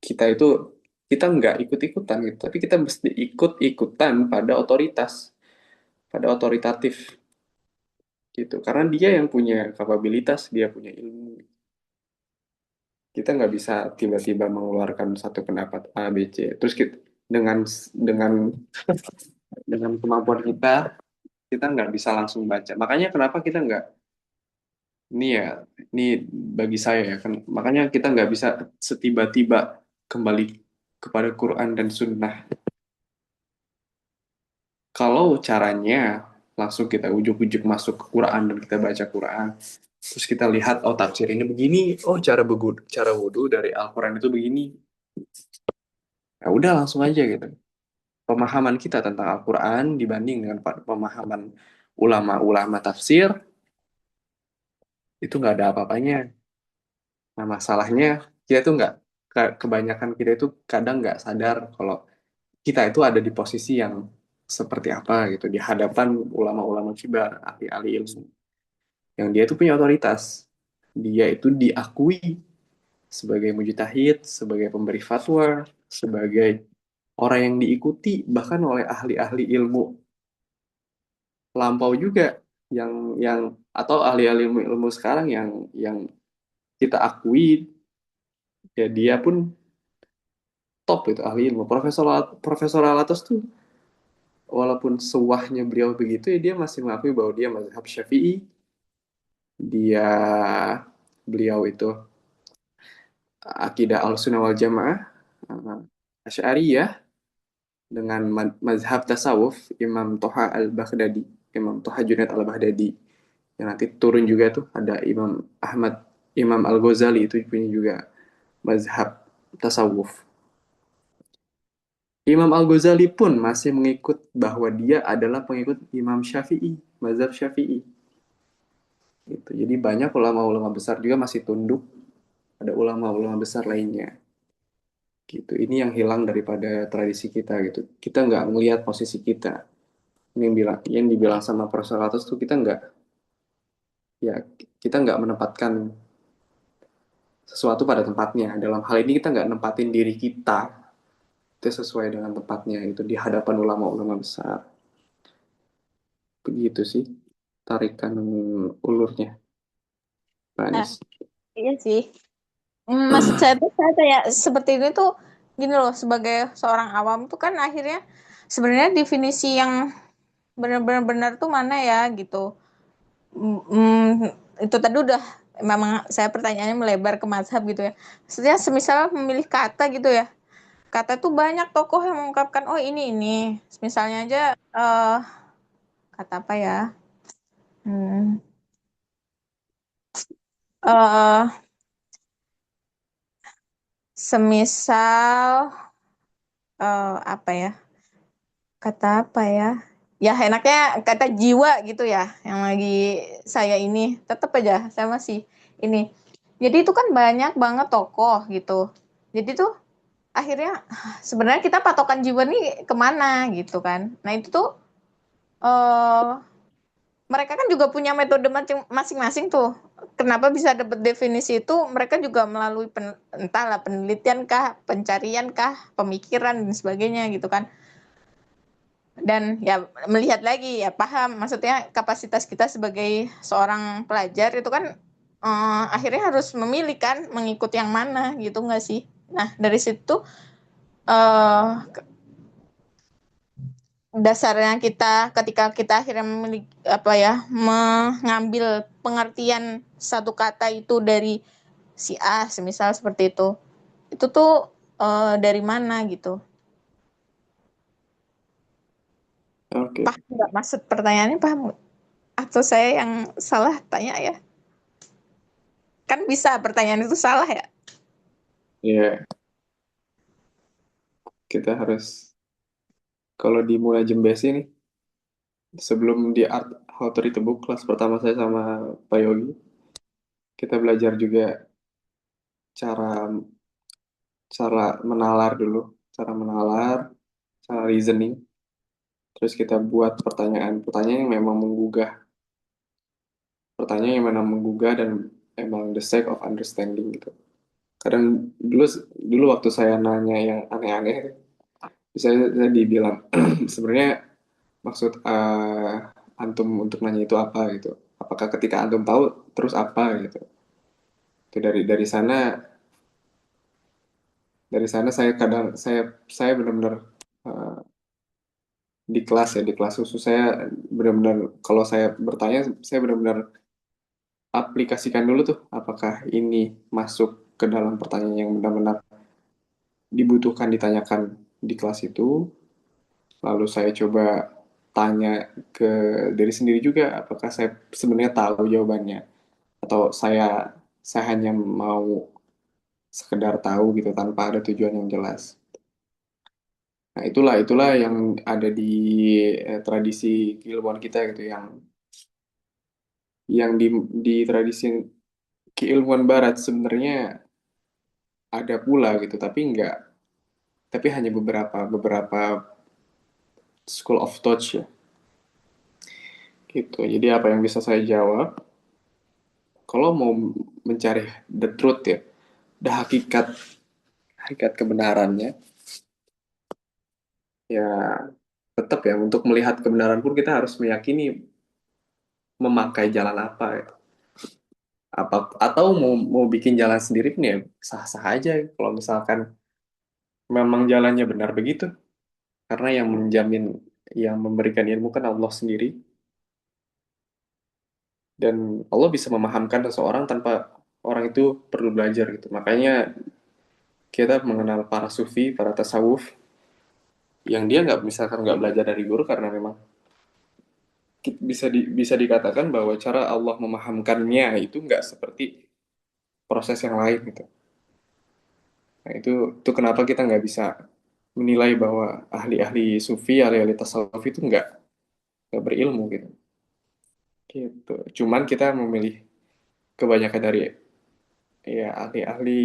Kita nggak ikut-ikutan gitu, tapi kita mesti ikut-ikutan pada otoritatif gitu. Karena dia yang punya kapabilitas, dia punya ilmu. Kita nggak bisa tiba-tiba mengeluarkan satu pendapat A, B, C. Terus kita, dengan dengan kemampuan kita nggak bisa langsung baca. Makanya kenapa kita nggak, ini ya, ini bagi saya ya, kan, makanya kita nggak bisa setiba-tiba kembali kepada Quran dan Sunnah. Kalau caranya langsung kita ujuk-ujuk masuk ke Quran dan kita baca Quran, terus kita lihat, oh tafsir ini begini, oh cara wudhu dari Al-Quran itu begini, ya udah langsung aja gitu. Pemahaman kita tentang Al-Quran dibanding dengan pemahaman ulama-ulama tafsir, itu nggak ada apa-apanya. Nah, masalahnya kita tuh nggak, kebanyakan kita itu kadang nggak sadar kalau kita itu ada di posisi yang seperti apa gitu di hadapan ulama-ulama kibar, ahli-ahli ilmu, yang dia itu punya otoritas, dia itu diakui sebagai mujtahid, sebagai pemberi fatwa, sebagai orang yang diikuti bahkan oleh ahli-ahli ilmu lampau juga, yang atau ahli-ahli ilmu sekarang yang kita akui, ya dia pun top itu ahli ilmu. Profesor Alatas tuh walaupun sewahnya beliau begitu ya dia masih mengakui bahwa dia mazhab Syafi'i, dia beliau itu akidah Ahlussunnah wal Jamaah, Asy'ariyah, dengan mazhab tasawuf Imam Toha al-Baghdadi, Imam Toha Junaid al-Baghdadi, yang nanti turun juga tuh ada Imam Al-Ghazali itu punya juga mazhab tasawuf. Imam Al-Ghazali pun masih mengikut bahwa dia adalah pengikut Imam Syafi'i, mazhab Syafi'i. Gitu. Jadi banyak ulama-ulama besar juga masih tunduk pada ulama-ulama besar lainnya. Gitu. Ini yang hilang daripada tradisi kita gitu. Kita nggak melihat posisi kita. Ini yang dibilang sama Profesor Atos tuh kita nggak, ya kita nggak menempatkan sesuatu pada tempatnya. Dalam hal ini kita nggak nempatin diri kita itu sesuai dengan tempatnya itu di hadapan ulama-ulama besar. Begitu sih tarikan ulurnya, Pak Nah, Anies. iya sih. Maksud saya tuh saya kayak seperti ini tuh gini loh, sebagai seorang awam tuh kan akhirnya sebenarnya definisi yang benar-benar tuh mana ya gitu. Itu tadi udah memang saya pertanyaannya melebar ke mazhab gitu ya. Maksudnya semisal memilih kata gitu ya. Kata tuh banyak tokoh yang mengungkapkan oh ini. Misalnya aja kata apa ya? Hmm, eh semisal apa ya? Kata apa ya? Ya enaknya kata jiwa gitu ya, yang lagi saya ini tetap aja saya masih ini. Jadi itu kan banyak banget tokoh gitu. Jadi tuh akhirnya sebenarnya kita patokan jiwa nih kemana gitu kan. Nah itu tuh eh mereka kan juga punya metode masing-masing tuh. Kenapa bisa dapat definisi itu? Mereka juga melalui entahlah penelitian kah, pencarian kah, pemikiran dan sebagainya gitu kan. Dan ya melihat lagi ya paham maksudnya kapasitas kita sebagai seorang pelajar itu kan akhirnya harus memilih kan mengikut yang mana gitu nggak sih. Nah dari situ eh, dasarnya kita ketika kita akhirnya memiliki apa ya mengambil pengertian satu kata itu dari si A semisal seperti itu tuh dari mana gitu. Oke, Paham nggak maksud pertanyaannya, paham nggak? Atau saya yang salah tanya ya? Kan bisa pertanyaan itu salah ya. ya kita harus, kalau di Mulai Jembesi nih, sebelum di Art How to Read a Book kelas pertama saya sama Pak Yogi, kita belajar juga cara cara menalar dulu, cara menalar, cara reasoning, terus kita buat pertanyaan-pertanyaan yang memang menggugah, pertanyaan yang memang menggugah dan emang the sake of understanding gitu. Kadang dulu dulu waktu saya nanya yang aneh-aneh, saya dibilang sebenarnya maksud antum untuk nanya itu apa gitu. Apakah ketika antum tahu terus apa gitu. Itu dari sana Dari sana saya benar-benar eh, di kelas khusus saya benar-benar kalau saya bertanya saya benar-benar aplikasikan dulu tuh apakah ini masuk ke dalam pertanyaan yang benar-benar dibutuhkan ditanyakan di kelas itu. Lalu saya coba tanya ke diri sendiri juga apakah saya sebenarnya tahu jawabannya atau saya hanya mau sekedar tahu gitu tanpa ada tujuan yang jelas. Nah, itulah yang ada di tradisi keilmuan kita gitu yang di tradisi keilmuan barat sebenarnya ada pula gitu tapi hanya beberapa beberapa school of thought ya gitu. Jadi apa yang bisa saya jawab kalau mau mencari the truth ya, the hakikat hakikat kebenarannya ya tetap ya untuk melihat kebenaran pun kita harus meyakini memakai jalan apa ya. Apa atau mau mau bikin jalan sendiri pun ya sah-sah aja kalau misalkan memang jalannya benar begitu karena yang menjamin yang memberikan ilmu kan Allah sendiri dan Allah bisa memahamkan seseorang tanpa orang itu perlu belajar gitu makanya kita mengenal para sufi para tasawuf yang dia nggak misalkan nggak belajar dari guru karena memang bisa dikatakan bahwa cara Allah memahamkannya itu nggak seperti proses yang lain gitu. Nah, itu kenapa kita nggak bisa menilai bahwa ahli-ahli sufi, ahli-ahli tasawuf itu nggak berilmu gitu. Gitu. Cuman kita memilih kebanyakan dari ya ahli-ahli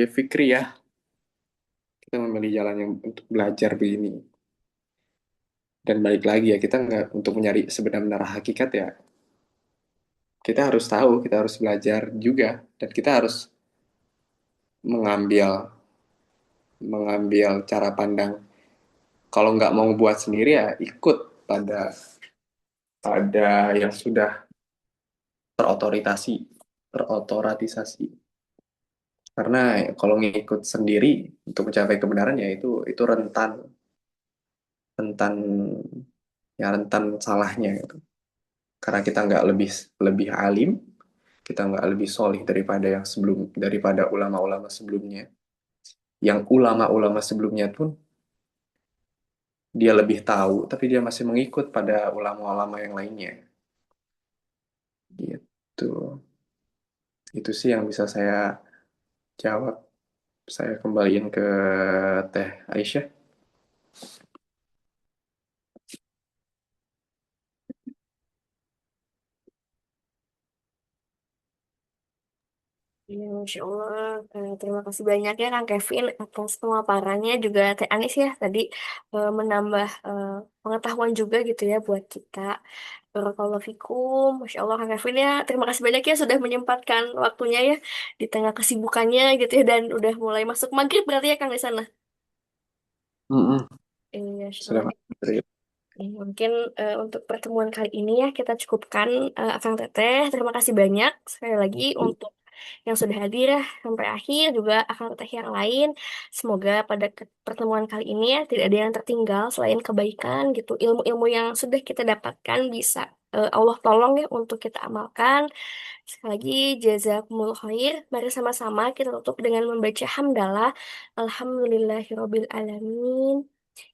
fikri ya. Kita memilih jalan yang untuk belajar begini. Dan balik lagi ya kita nggak untuk mencari sebenar-benar hakikat ya. Kita harus tahu, kita harus belajar juga dan kita harus mengambil mengambil cara pandang. Kalau nggak mau buat sendiri ya ikut pada pada yang sudah terotoritasi, terotoratisasi. Karena kalau ngikut sendiri untuk mencapai kebenaran ya itu rentan rentan rentan salahnya gitu. Karena kita nggak lebih lebih alim, kita nggak lebih solih daripada ulama-ulama sebelumnya. Yang ulama-ulama sebelumnya pun dia lebih tahu, tapi dia masih mengikut pada ulama-ulama yang lainnya. Gitu. Itu sih yang bisa saya jawab. Saya kembaliin ke Teh Aisyah. Ya, Masya Allah. Terima kasih banyak ya Kang Kevin atas pemaparannya juga Teh Anis ya tadi menambah pengetahuan juga gitu ya buat kita. Barakallahu fikum. Masya Allah Kang Kevin ya. Terima kasih banyak ya sudah menyempatkan waktunya ya di tengah kesibukannya gitu ya dan udah mulai masuk maghrib berarti ya Kang di sana. Mm-mm. Masya Sudah Allah. Mas. Mungkin untuk pertemuan kali ini ya kita cukupkan Akang Teteh. Terima kasih banyak sekali lagi untuk yang sudah hadir ya sampai akhir juga Akang Teteh yang lain. Semoga pada pertemuan kali ini ya tidak ada yang tertinggal selain kebaikan gitu. Ilmu-ilmu yang sudah kita dapatkan bisa Allah tolong ya untuk kita amalkan. Sekali lagi jazakumullah khair. Mari sama-sama kita tutup dengan membaca hamdalah. Alhamdulillahirabbil alamin.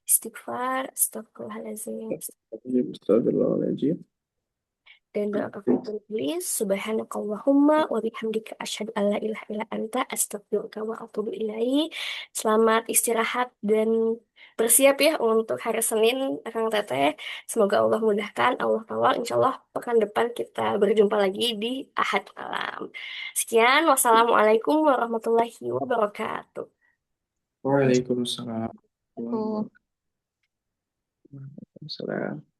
Istighfar, astagfirullahaladzim. Astagfirullahaladzim. Dan doa kafaratul majelis, subhanakallahumma wa bihamdika asyhadu an la ilaha illa anta astaghfiruka wa atubu ilaik. Selamat istirahat dan bersiap ya untuk hari Senin, Kang Teteh. Semoga Allah mudahkan, Allah tolong. Insya Allah pekan depan kita berjumpa lagi di Ahad malam. Sekian, wassalamualaikum warahmatullahi wabarakatuh. Waalaikumsalam. Tuh. Waalaikumsalam.